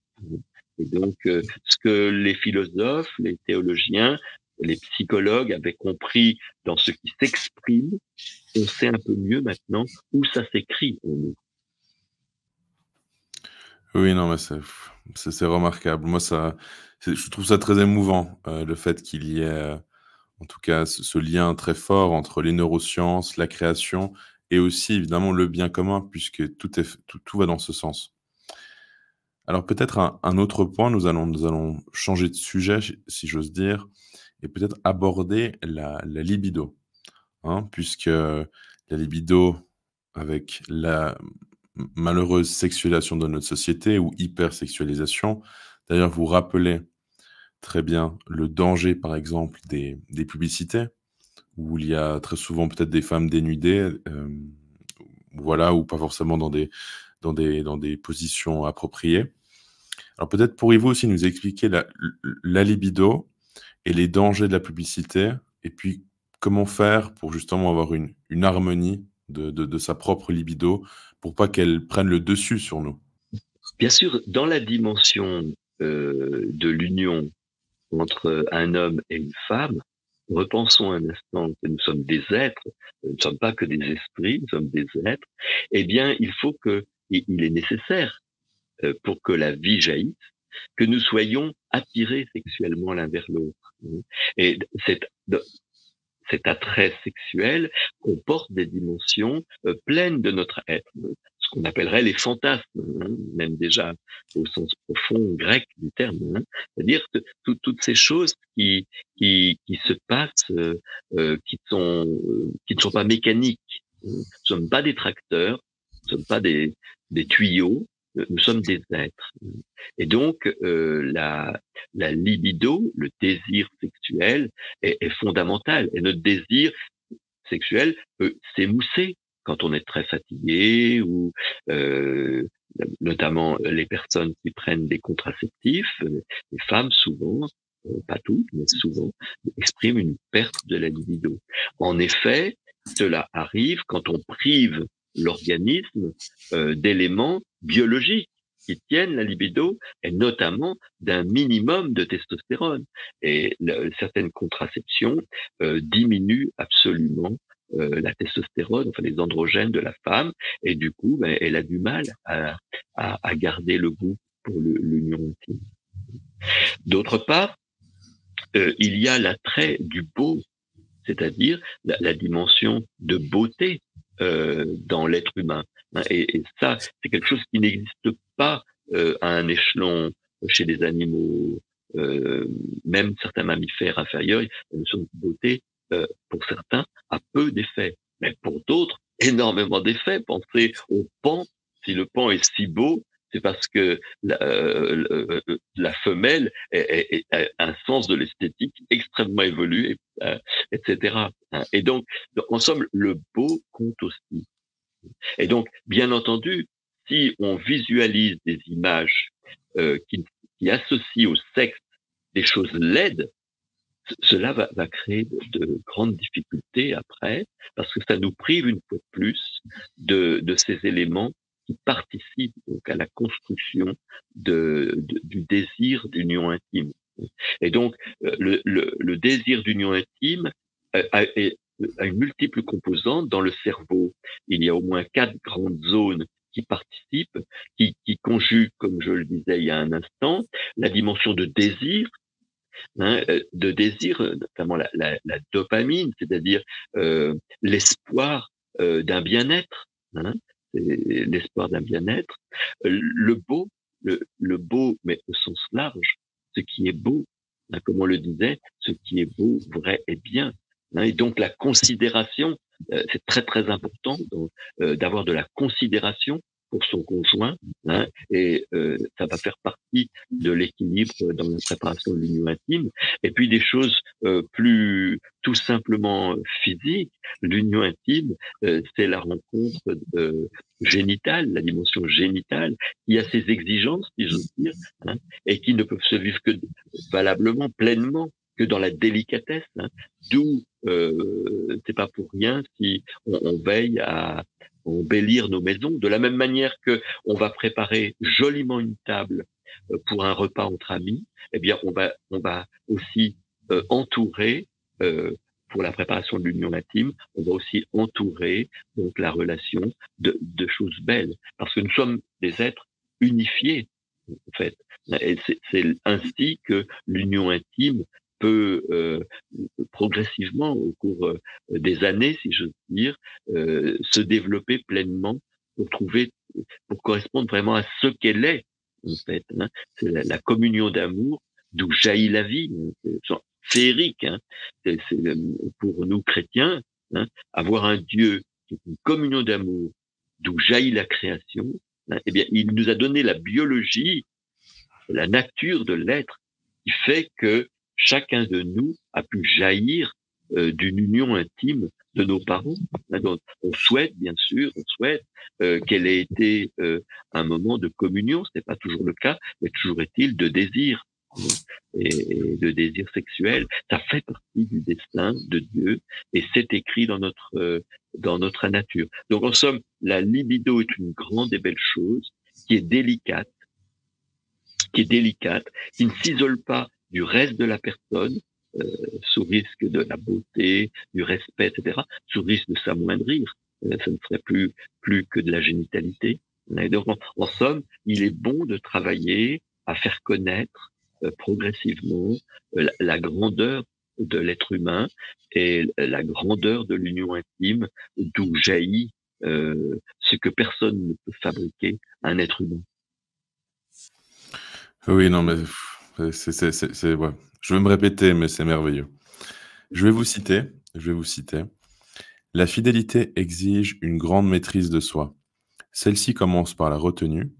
Et donc, ce que les philosophes, les théologiens, les psychologues avaient compris dans ce qui s'exprime, on sait un peu mieux maintenant où ça s'écrit en nous. Oui, non, mais c'est remarquable. Moi, je trouve ça très émouvant, le fait qu'il y ait, en tout cas, ce lien très fort entre les neurosciences, la création et aussi, évidemment, le bien commun, puisque tout va dans ce sens. Alors, peut-être un autre point, nous allons changer de sujet, si j'ose dire, et peut-être aborder la libido, hein, puisque la libido, avec la malheureuse sexualisation de notre société ou hypersexualisation. D'ailleurs, vous rappelez très bien le danger, par exemple, des publicités, où il y a très souvent peut-être des femmes dénudées, voilà, ou pas forcément dans des positions appropriées. Alors peut-être pourriez-vous aussi nous expliquer la libido et les dangers de la publicité, et puis comment faire pour justement avoir une harmonie de sa propre libido, pour pas qu'elle prenne le dessus sur nous. Bien sûr, dans la dimension de l'union entre un homme et une femme, repensons un instant que nous sommes des êtres, nous ne sommes pas que des esprits, nous sommes des êtres. Eh bien, il est nécessaire pour que la vie jaillisse, que nous soyons attirés sexuellement l'un vers l'autre. Et cet attrait sexuel comporte des dimensions pleines de notre être, ce qu'on appellerait les fantasmes, même déjà au sens profond grec du terme, c'est-à-dire que toutes ces choses qui se passent, qui ne sont pas mécaniques. Nous ne sommes pas des tracteurs, nous ne sommes pas des tuyaux, nous sommes des êtres. Et donc la libido, le désir sexuel, est fondamental. Et notre désir sexuel peut s'émousser quand on est très fatigué ou notamment les personnes qui prennent des contraceptifs, les femmes souvent, pas toutes, mais souvent, expriment une perte de la libido. En effet, cela arrive quand on prive l'organisme d'éléments biologiques qui tiennent la libido, et notamment d'un minimum de testostérone. Et certaines contraceptions diminuent absolument la testostérone, enfin les androgènes de la femme, et du coup, elle a du mal à garder le goût pour l'union intime. D'autre part, il y a l'attrait du beau, c'est-à-dire la dimension de beauté dans l'être humain. Et ça, c'est quelque chose qui n'existe pas à un échelon chez les animaux, même certains mammifères inférieurs, une notion de beauté, pour certains, a peu d'effets, mais pour d'autres, énormément d'effets. Pensez au paon. Si le paon est si beau, c'est parce que la femelle a un sens de l'esthétique extrêmement évolué, etc. Et donc, en somme, le beau compte aussi. Et donc, bien entendu, si on visualise des images qui associent au sexe des choses laides, cela va créer de grandes difficultés après, parce que ça nous prive une fois de plus de ces éléments qui participent donc à la construction du désir d'union intime. Et donc, le désir d'union intime a une multiple composante dans le cerveau. Il y a au moins 4 grandes zones qui participent, qui conjuguent, comme je le disais il y a un instant, la dimension de désir, notamment la dopamine, c'est-à-dire l'espoir d'un bien-être, l'espoir d'un bien-être, le beau, le beau, mais au sens large, ce qui est beau, hein, comme on le disait, ce qui est beau, vrai et bien. Hein, et donc la considération, c'est très très important d'avoir de la considération pour son conjoint, hein, et ça va faire partie de l'équilibre dans la préparation de l'union intime. Et puis des choses plus tout simplement physiques, l'union intime, c'est la rencontre génitale, la dimension génitale, qui a ses exigences, si j'ose dire, hein, et qui ne peuvent se vivre que valablement, pleinement, que dans la délicatesse. Hein, d'où c'est pas pour rien si on veille à embellir nos maisons, de la même manière que on va préparer joliment une table pour un repas entre amis. Eh bien, on va aussi entourer pour la préparation de l'union intime, on va aussi entourer donc la relation de choses belles, parce que nous sommes des êtres unifiés en fait. Et c'est ainsi que l'union intime peut progressivement, au cours des années, si j'ose dire, se développer pleinement pour correspondre vraiment à ce qu'elle est, en fait. Hein. C'est la communion d'amour d'où jaillit la vie. C'est genre féerique. Hein. C'est pour nous chrétiens, hein, avoir un Dieu qui est une communion d'amour d'où jaillit la création. Hein, eh bien, il nous a donné la biologie, la nature de l'être, qui fait que chacun de nous a pu jaillir d'une union intime de nos parents. Donc, on souhaite, bien sûr, qu'elle ait été un moment de communion. Ce n'est pas toujours le cas, mais toujours est-il de désir et de désir sexuel. Ça fait partie du destin de Dieu et c'est écrit dans notre nature. Donc, en somme, la libido est une grande et belle chose qui est délicate, qui ne s'isole pas du reste de la personne, sous risque de la beauté, du respect, etc., sous risque de s'amoindrir. Ça ne serait plus que de la génitalité. Et donc, en somme, il est bon de travailler à faire connaître progressivement la grandeur de l'être humain et la grandeur de l'union intime, d'où jaillit ce que personne ne peut fabriquer, un être humain. Oui, non, mais ouais. Je vais me répéter, mais c'est merveilleux. Je vais vous citer. La fidélité exige une grande maîtrise de soi. Celle-ci commence par la retenue,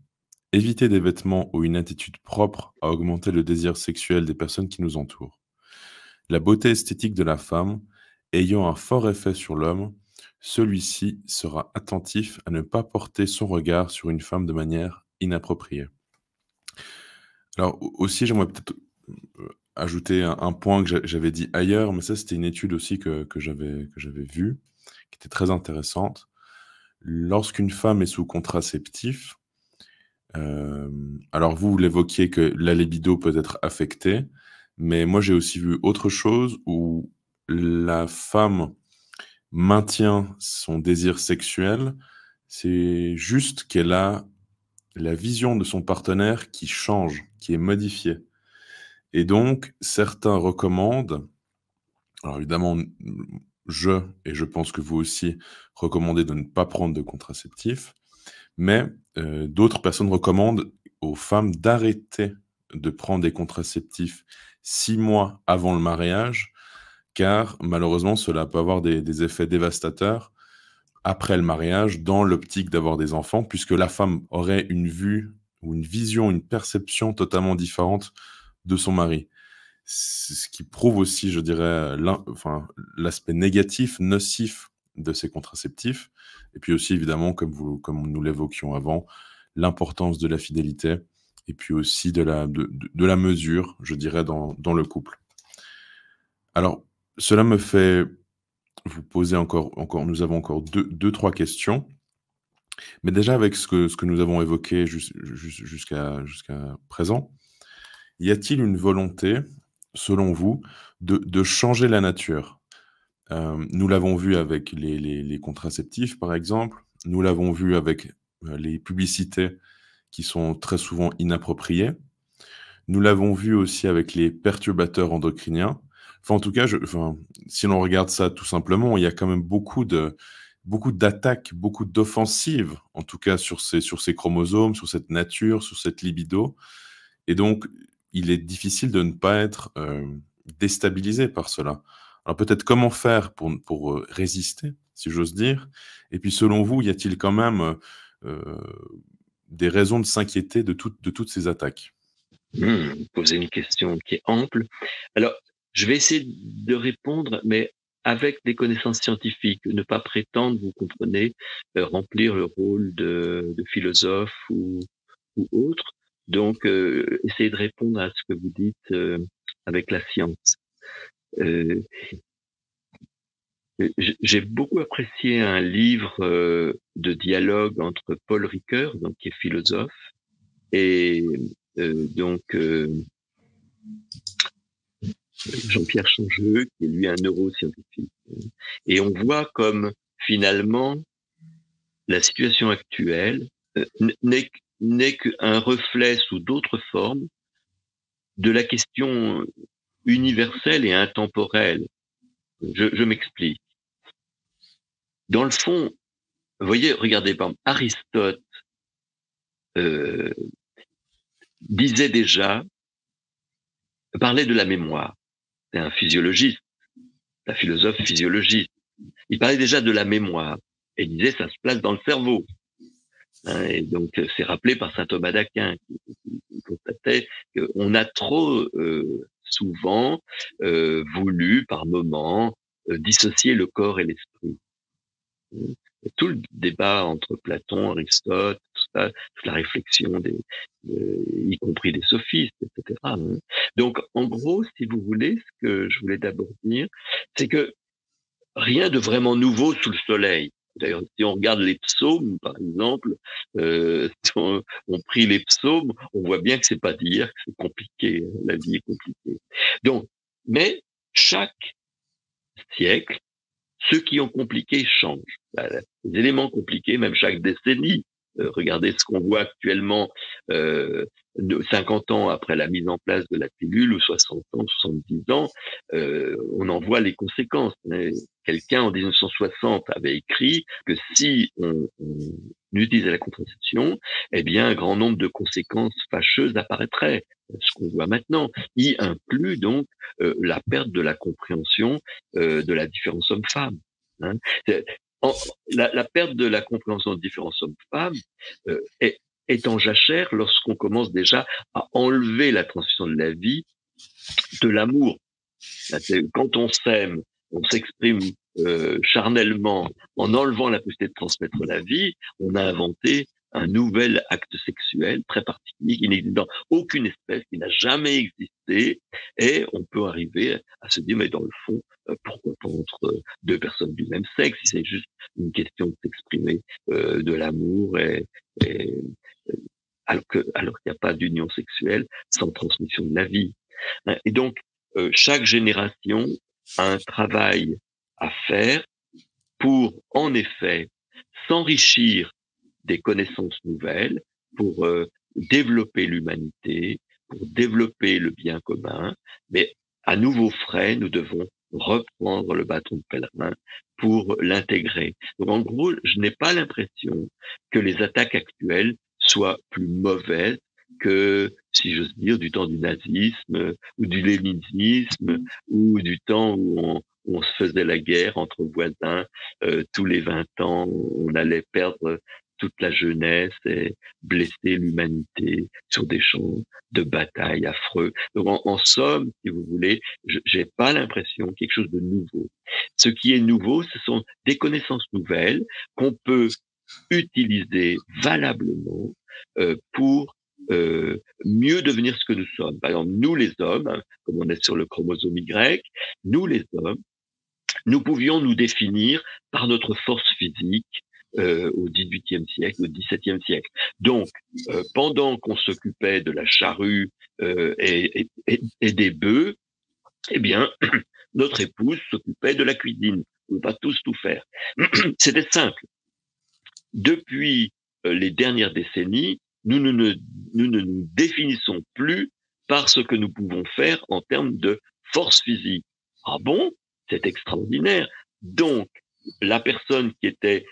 éviter des vêtements ou une attitude propre à augmenter le désir sexuel des personnes qui nous entourent. La beauté esthétique de la femme ayant un fort effet sur l'homme, celui-ci sera attentif à ne pas porter son regard sur une femme de manière inappropriée. Alors aussi, j'aimerais peut-être ajouter un point que j'avais dit ailleurs, mais ça, c'était une étude aussi que j'avais vue, qui était très intéressante. Lorsqu'une femme est sous contraceptif, alors vous l'évoquiez que la libido peut être affectée, mais moi j'ai aussi vu autre chose où la femme maintient son désir sexuel, c'est juste qu'elle a la vision de son partenaire qui change, qui est modifiée. Et donc, certains recommandent, alors évidemment, et je pense que vous aussi, recommandez de ne pas prendre de contraceptif, mais d'autres personnes recommandent aux femmes d'arrêter de prendre des contraceptifs 6 mois avant le mariage, car malheureusement, cela peut avoir des effets dévastateurs après le mariage, dans l'optique d'avoir des enfants, puisque la femme aurait une vue ou une vision, une perception totalement différente de son mari. Ce qui prouve aussi, je dirais, l'aspect négatif, nocif de ces contraceptifs. Et puis aussi, évidemment, comme nous l'évoquions avant, l'importance de la fidélité et puis aussi de la mesure, je dirais, dans le couple. Alors, cela me fait vous poser encore, nous avons encore deux, trois questions. Mais déjà, avec ce que nous avons évoqué jusqu'à présent, y a-t-il une volonté, selon vous, de changer la nature? Nous l'avons vu avec les contraceptifs, par exemple. Nous l'avons vu avec les publicités qui sont très souvent inappropriées. Nous l'avons vu aussi avec les perturbateurs endocriniens. Enfin, en tout cas, si l'on regarde ça tout simplement, il y a quand même beaucoup beaucoup d'attaques, beaucoup d'offensives, en tout cas sur ces chromosomes, sur cette nature, sur cette libido. Et donc, il est difficile de ne pas être déstabilisé par cela. Alors peut-être comment faire pour résister, si j'ose dire. Et puis selon vous, y a-t-il quand même des raisons de s'inquiéter de toutes ces attaques? Poser une question qui est ample. Alors, je vais essayer de répondre, mais avec des connaissances scientifiques, ne pas prétendre, vous comprenez, remplir le rôle de philosophe ou autre. Donc, essayez de répondre à ce que vous dites avec la science. J'ai beaucoup apprécié un livre de dialogue entre Paul Ricoeur, donc qui est philosophe, et Jean-Pierre Changeux, qui est lui un neuroscientifique. Et on voit comme finalement la situation actuelle n'est qu'un reflet sous d'autres formes de la question universelle et intemporelle. Je m'explique. Dans le fond, vous voyez, regardez, par exemple, Aristote disait déjà, parlait de la mémoire. C'est un physiologiste, un philosophe physiologiste. Il parlait déjà de la mémoire et il disait ça se place dans le cerveau. Et donc c'est rappelé par saint Thomas d'Aquin qui constatait qu'on a trop souvent voulu par moments dissocier le corps et l'esprit. Tout le débat entre Platon, Aristote, tout ça, toute la réflexion y compris des sophistes, etc. Donc, en gros, si vous voulez, ce que je voulais d'abord dire, c'est que rien de vraiment nouveau sous le soleil. D'ailleurs, si on regarde les psaumes, par exemple, si on prie les psaumes, on voit bien que c'est pas d'hier, que c'est compliqué, la vie est compliquée. Donc, mais chaque siècle, ceux qui ont compliqué changent. Les éléments compliqués, même chaque décennie. Regardez ce qu'on voit actuellement, 50 ans après la mise en place de la pilule, ou 60 ans, 70 ans, on en voit les conséquences. Quelqu'un en 1960 avait écrit que si on utilisait la contraception, eh bien, un grand nombre de conséquences fâcheuses apparaîtraient. Ce qu'on voit maintenant, y inclut donc la perte de la compréhension de la différence homme-femme. Hein. La perte de la compréhension de différence homme-femme est en jachère lorsqu'on commence déjà à enlever la transition de la vie de l'amour. Quand on s'aime, on s'exprime charnellement en enlevant la possibilité de transmettre la vie, on a inventé un nouvel acte sexuel très particulier qui n'existe dans aucune espèce, qui n'a jamais existé, et on peut arriver à se dire, mais dans le fond, pourquoi pas entre deux personnes du même sexe, si c'est juste une question de s'exprimer de l'amour, alors qu'il n'y a pas d'union sexuelle sans transmission de la vie. Et donc, chaque génération a un travail à faire pour, en effet, s'enrichir des connaissances nouvelles, pour développer l'humanité, pour développer le bien commun, mais à nouveau frais, nous devons reprendre le bâton de pèlerin pour l'intégrer. Donc en gros, je n'ai pas l'impression que les attaques actuelles soient plus mauvaises que, si j'ose dire, du temps du nazisme ou du léninisme ou du temps où on se faisait la guerre entre voisins tous les 20 ans, on allait perdre toute la jeunesse et blesser l'humanité sur des champs de bataille affreux. Donc en somme, si vous voulez, j'ai pas l'impression quelque chose de nouveau. Ce qui est nouveau, ce sont des connaissances nouvelles qu'on peut utiliser valablement pour mieux devenir ce que nous sommes. Par exemple, nous les hommes, hein, comme on est sur le chromosome Y, nous les hommes, nous pouvions nous définir par notre force physique au XVIIIe siècle, au XVIIe siècle. Donc, pendant qu'on s'occupait de la charrue et des bœufs, eh bien, notre épouse s'occupait de la cuisine. On ne peut pas tous tout faire. C'était simple. Depuis les dernières décennies, nous ne nous définissons plus par ce que nous pouvons faire en termes de force physique. Ah bon? C'est extraordinaire. Donc, la personne qui était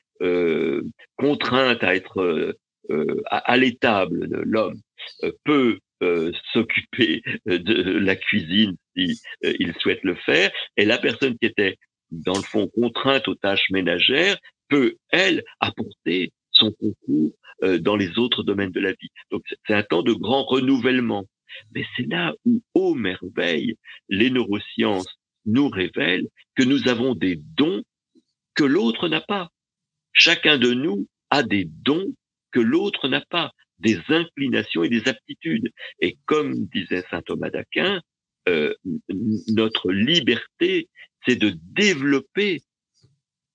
contrainte à être à l'étable, l'homme, peut s'occuper de la cuisine si il souhaite le faire, et la personne qui était dans le fond contrainte aux tâches ménagères peut, elle, apporter son concours dans les autres domaines de la vie. Donc c'est un temps de grand renouvellement. Mais c'est là où, ô merveille, les neurosciences nous révèlent que nous avons des dons que l'autre n'a pas. Chacun de nous a des dons que l'autre n'a pas, des inclinations et des aptitudes. Et comme disait saint Thomas d'Aquin, notre liberté, c'est de développer,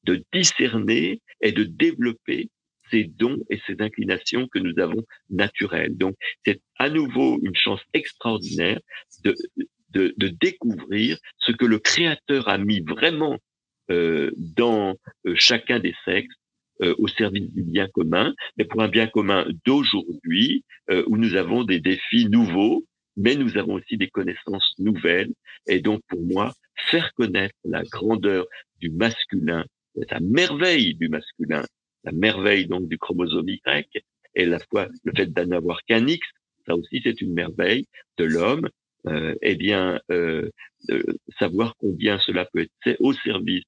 de discerner et de développer ces dons et ces inclinations que nous avons naturelles. Donc, c'est à nouveau une chance extraordinaire de découvrir ce que le Créateur a mis vraiment dans chacun des sexes au service du bien commun, mais pour un bien commun d'aujourd'hui, où nous avons des défis nouveaux, mais nous avons aussi des connaissances nouvelles. Et donc, pour moi, faire connaître la grandeur du masculin, la merveille du masculin, la merveille donc du chromosome Y, et la fois le fait d'en avoir qu'un X, ça aussi c'est une merveille de l'homme. Eh bien, savoir combien cela peut être au service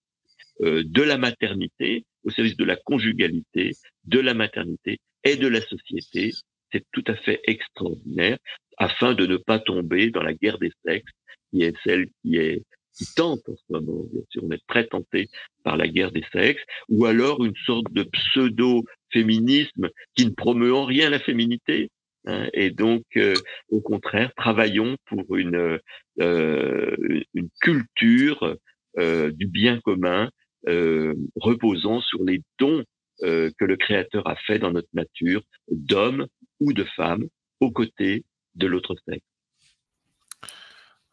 de la maternité, au service de la conjugalité, de la maternité et de la société, c'est tout à fait extraordinaire, afin de ne pas tomber dans la guerre des sexes, qui est celle qui tente en ce moment. Bien sûr, on est très tenté par la guerre des sexes, ou alors une sorte de pseudo-féminisme qui ne promeut en rien la féminité. Hein, et donc, au contraire, travaillons pour une culture du bien commun, reposant sur les dons que le Créateur a fait dans notre nature, d'hommes ou de femmes, aux côtés de l'autre sexe.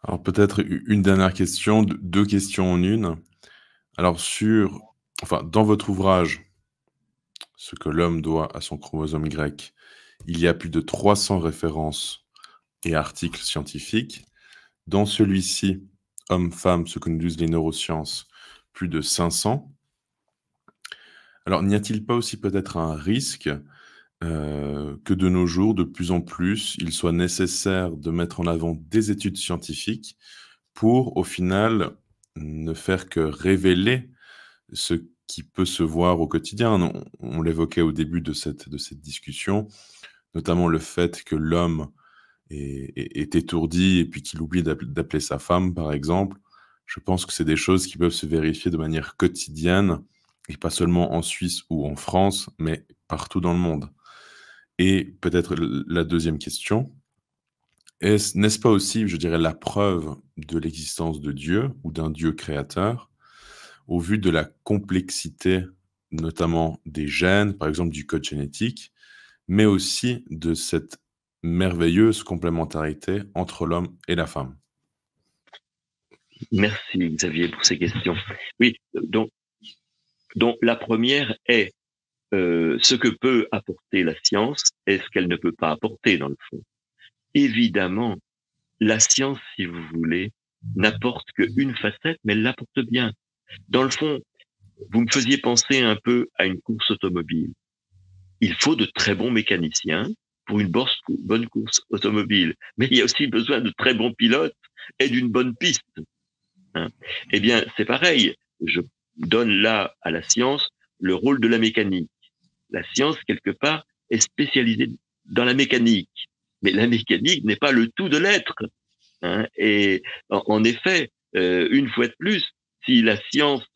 Alors peut-être une dernière question, deux questions en une. Alors dans votre ouvrage, ce que l'homme doit à son chromosome Y, il y a plus de 300 références et articles scientifiques. Dans celui-ci, Homme-Femme, ce que nous disent les neurosciences, plus de 500. Alors, n'y a-t-il pas aussi peut-être un risque que de nos jours, de plus en plus, il soit nécessaire de mettre en avant des études scientifiques pour, au final, ne faire que révéler ce qui peut se voir au quotidien? On l'évoquait au début de cette discussion, notamment le fait que l'homme est étourdi et puis qu'il oublie d'appeler sa femme, par exemple. Je pense que c'est des choses qui peuvent se vérifier de manière quotidienne, et pas seulement en Suisse ou en France, mais partout dans le monde. Et peut-être la deuxième question, n'est-ce pas aussi, je dirais, la preuve de l'existence de Dieu ou d'un Dieu créateur, au vu de la complexité, notamment des gènes, par exemple du code génétique, mais aussi de cette merveilleuse complémentarité entre l'homme et la femme? Merci Xavier pour ces questions. Oui, donc la première est ce que peut apporter la science et ce qu'elle ne peut pas apporter dans le fond. Évidemment, la science, si vous voulez, n'apporte qu'une facette, mais elle l'apporte bien. Dans le fond, vous me faisiez penser un peu à une course automobile. Il faut de très bons mécaniciens pour une bonne course automobile, mais il y a aussi besoin de très bons pilotes et d'une bonne piste. Hein. Eh bien, c'est pareil. Je donne là à la science le rôle de la mécanique. La science, quelque part, est spécialisée dans la mécanique. Mais la mécanique n'est pas le tout de l'être. Hein. Et en effet, une fois de plus, si la science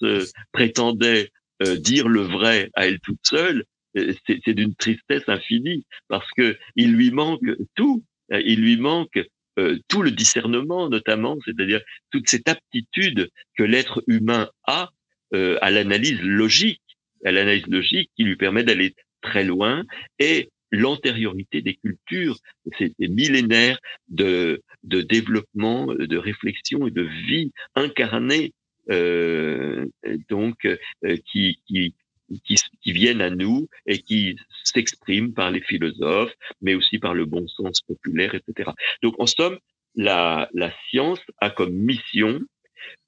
prétendait dire le vrai à elle toute seule, c'est d'une tristesse infinie, parce que il lui manque tout. Il lui manque tout le discernement, notamment, c'est-à-dire toute cette aptitude que l'être humain a à l'analyse logique, qui lui permet d'aller très loin, et l'antériorité des cultures, ces millénaires de développement, de réflexion et de vie incarnée, qui viennent à nous et qui s'expriment par les philosophes, mais aussi par le bon sens populaire, etc. Donc, en somme, la science a comme mission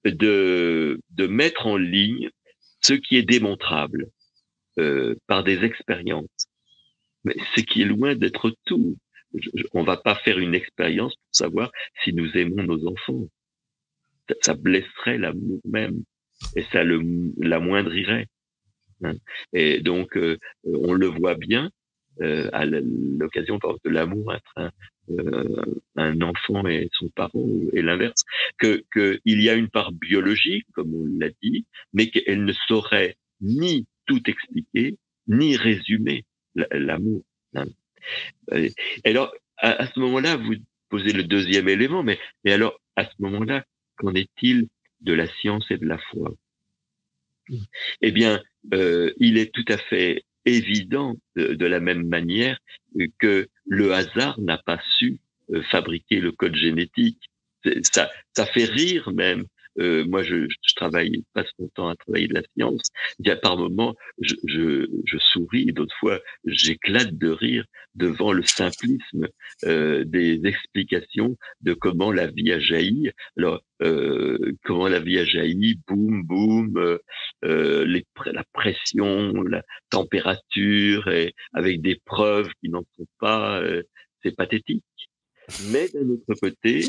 de mettre en ligne ce qui est démontrable par des expériences, mais ce qui est loin d'être tout. On va pas faire une expérience pour savoir si nous aimons nos enfants. Ça blesserait l'amour même et ça l'amoindrirait. Hein. Et donc, on le voit bien à l'occasion de l'amour entre un enfant et son parent, et l'inverse, que il y a une part biologique, comme on l'a dit, mais qu'elle ne saurait ni tout expliquer, ni résumer l'amour. Hein. Et alors, à ce moment-là, vous posez le deuxième élément, mais alors, à ce moment-là, qu'en est-il de la science et de la foi? Eh bien, il est tout à fait évident, de la même manière que le hasard n'a pas su fabriquer le code génétique. Ça fait rire même. Moi, je passe mon temps à travailler de la science. Il y a par moments, je souris, et d'autres fois, j'éclate de rire devant le simplisme des explications de comment la vie a jailli. Alors, comment la vie a jailli, boum, boum, la pression, la température, et avec des preuves qui n'en sont pas, c'est pathétique. Mais d'un autre côté,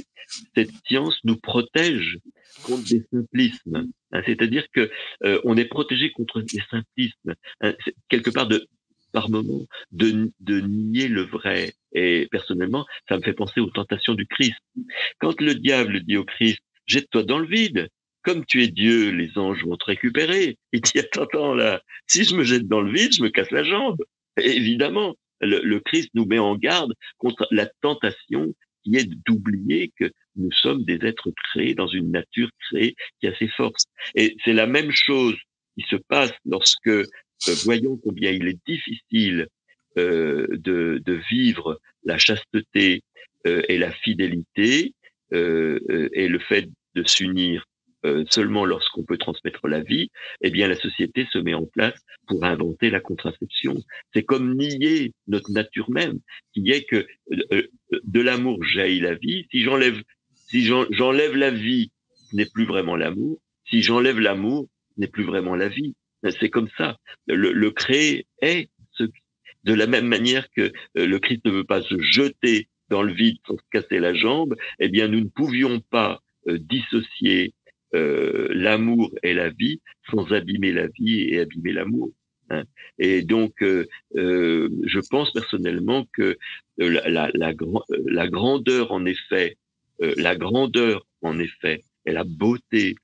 cette science nous protège contre des simplismes. Hein, c'est-à-dire que on est protégé contre des simplismes. Hein, quelque part par moment, de nier le vrai. Et personnellement, ça me fait penser aux tentations du Christ. Quand le diable dit au Christ, jette-toi dans le vide, comme tu es Dieu, les anges vont te récupérer. Il dit, attends, là, si je me jette dans le vide, je me casse la jambe. Et évidemment, le Christ nous met en garde contre la tentation qui est d'oublier que nous sommes des êtres créés dans une nature créée qui a ses forces. Et c'est la même chose qui se passe lorsque, voyons combien il est difficile de vivre la chasteté et la fidélité, et le fait de s'unir seulement lorsqu'on peut transmettre la vie, eh bien la société se met en place pour inventer la contraception. C'est comme nier notre nature même, qui est que de l'amour jaillit la vie. Si j'enlève la vie, ce n'est plus vraiment l'amour. Si j'enlève l'amour, ce n'est plus vraiment la vie. C'est comme ça. Le créé est de la même manière que le Christ ne veut pas se jeter dans le vide sans se casser la jambe, eh bien nous ne pouvions pas dissocier l'amour et la vie sans abîmer la vie et abîmer l'amour. Hein. Et donc, je pense personnellement que la grandeur, en effet, et la beauté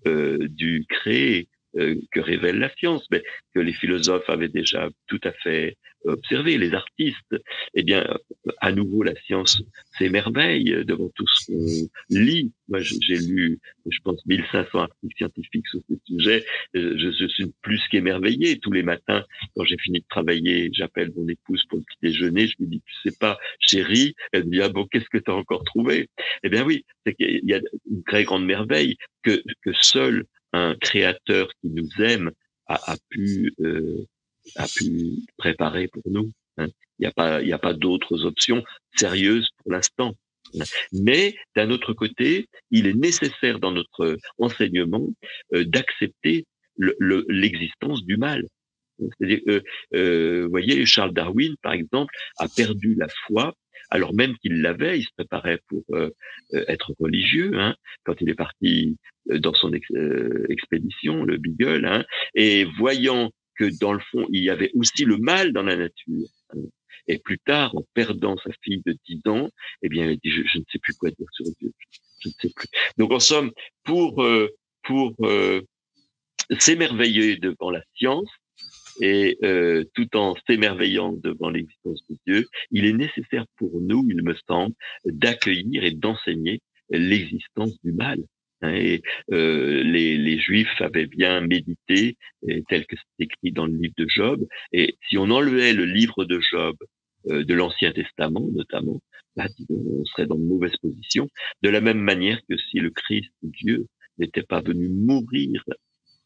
du créé que révèle la science, mais que les philosophes avaient déjà tout à fait observé, les artistes, eh bien, à nouveau, la science s'émerveille devant tout ce qu'on lit. Moi, j'ai lu, je pense, 1500 articles scientifiques sur ce sujet. Je suis plus qu'émerveillé. Tous les matins, quand j'ai fini de travailler, j'appelle mon épouse pour le petit déjeuner. Je lui dis, tu sais pas, chérie. Elle me dit, ah bon, qu'est-ce que tu as encore trouvé? Eh bien oui, c'est qu'il y a une très grande merveille que seul un créateur qui nous aime a pu préparer pour nous. Hein. Il n'y a pas d'autres options sérieuses pour l'instant. Mais d'un autre côté, il est nécessaire dans notre enseignement d'accepter l'existence du mal. C'est-à-dire, vous voyez, Charles Darwin, par exemple, a perdu la foi, alors même qu'il l'avait. Il se préparait pour être religieux, hein, quand il est parti dans son expédition, le Beagle, hein, et voyant que dans le fond, il y avait aussi le mal dans la nature. Hein. Et plus tard, en perdant sa fille de 10 ans, eh bien, il dit, je ne sais plus quoi dire sur Dieu. Je ne sais plus. Donc, en somme, pour s'émerveiller devant la science, et tout en s'émerveillant devant l'existence de Dieu, il est nécessaire pour nous, il me semble, d'accueillir et d'enseigner l'existence du mal. Hein, et les Juifs avaient bien médité, tel que c'est écrit dans le livre de Job. Et si on enlevait le livre de Job de l'Ancien Testament, notamment, bah, on serait dans une mauvaise position. De la même manière que si le Christ, Dieu, n'était pas venu mourir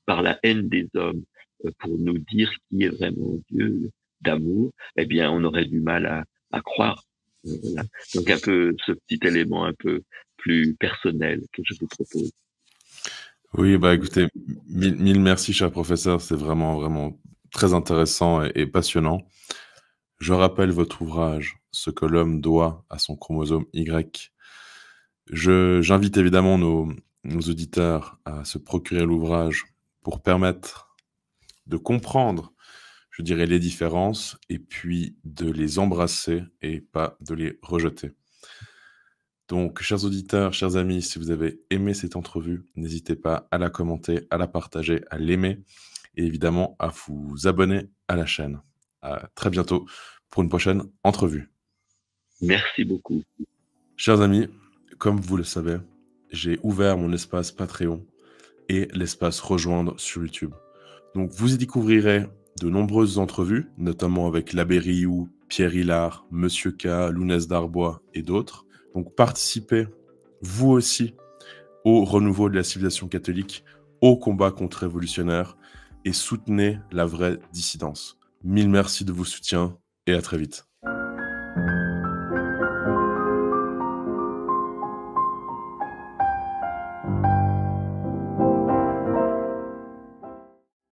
par la haine des hommes pour nous dire qui est vraiment Dieu d'amour, eh bien, on aurait du mal à croire. Voilà. Donc, un peu ce petit élément un peu plus personnel que je vous propose. Oui, bah écoutez, mille merci, cher professeur, c'est vraiment, vraiment très intéressant et passionnant. Je rappelle votre ouvrage, Ce que l'homme doit à son chromosome Y. J'invite évidemment nos auditeurs à se procurer l'ouvrage pour permettre de comprendre, je dirais, les différences et puis de les embrasser et pas de les rejeter. Donc, chers auditeurs, chers amis, si vous avez aimé cette entrevue, n'hésitez pas à la commenter, à la partager, à l'aimer et évidemment à vous abonner à la chaîne. À très bientôt pour une prochaine entrevue. Merci beaucoup. Chers amis, comme vous le savez, j'ai ouvert mon espace Patreon et l'espace Rejoindre sur YouTube. Donc, vous y découvrirez de nombreuses entrevues, notamment avec l'Abbé Rioux, Pierre Hillard, Monsieur K, Lounès Darbois et d'autres. Donc, participez, vous aussi, au renouveau de la civilisation catholique, au combat contre-révolutionnaire et soutenez la vraie dissidence. Mille merci de vos soutiens et à très vite.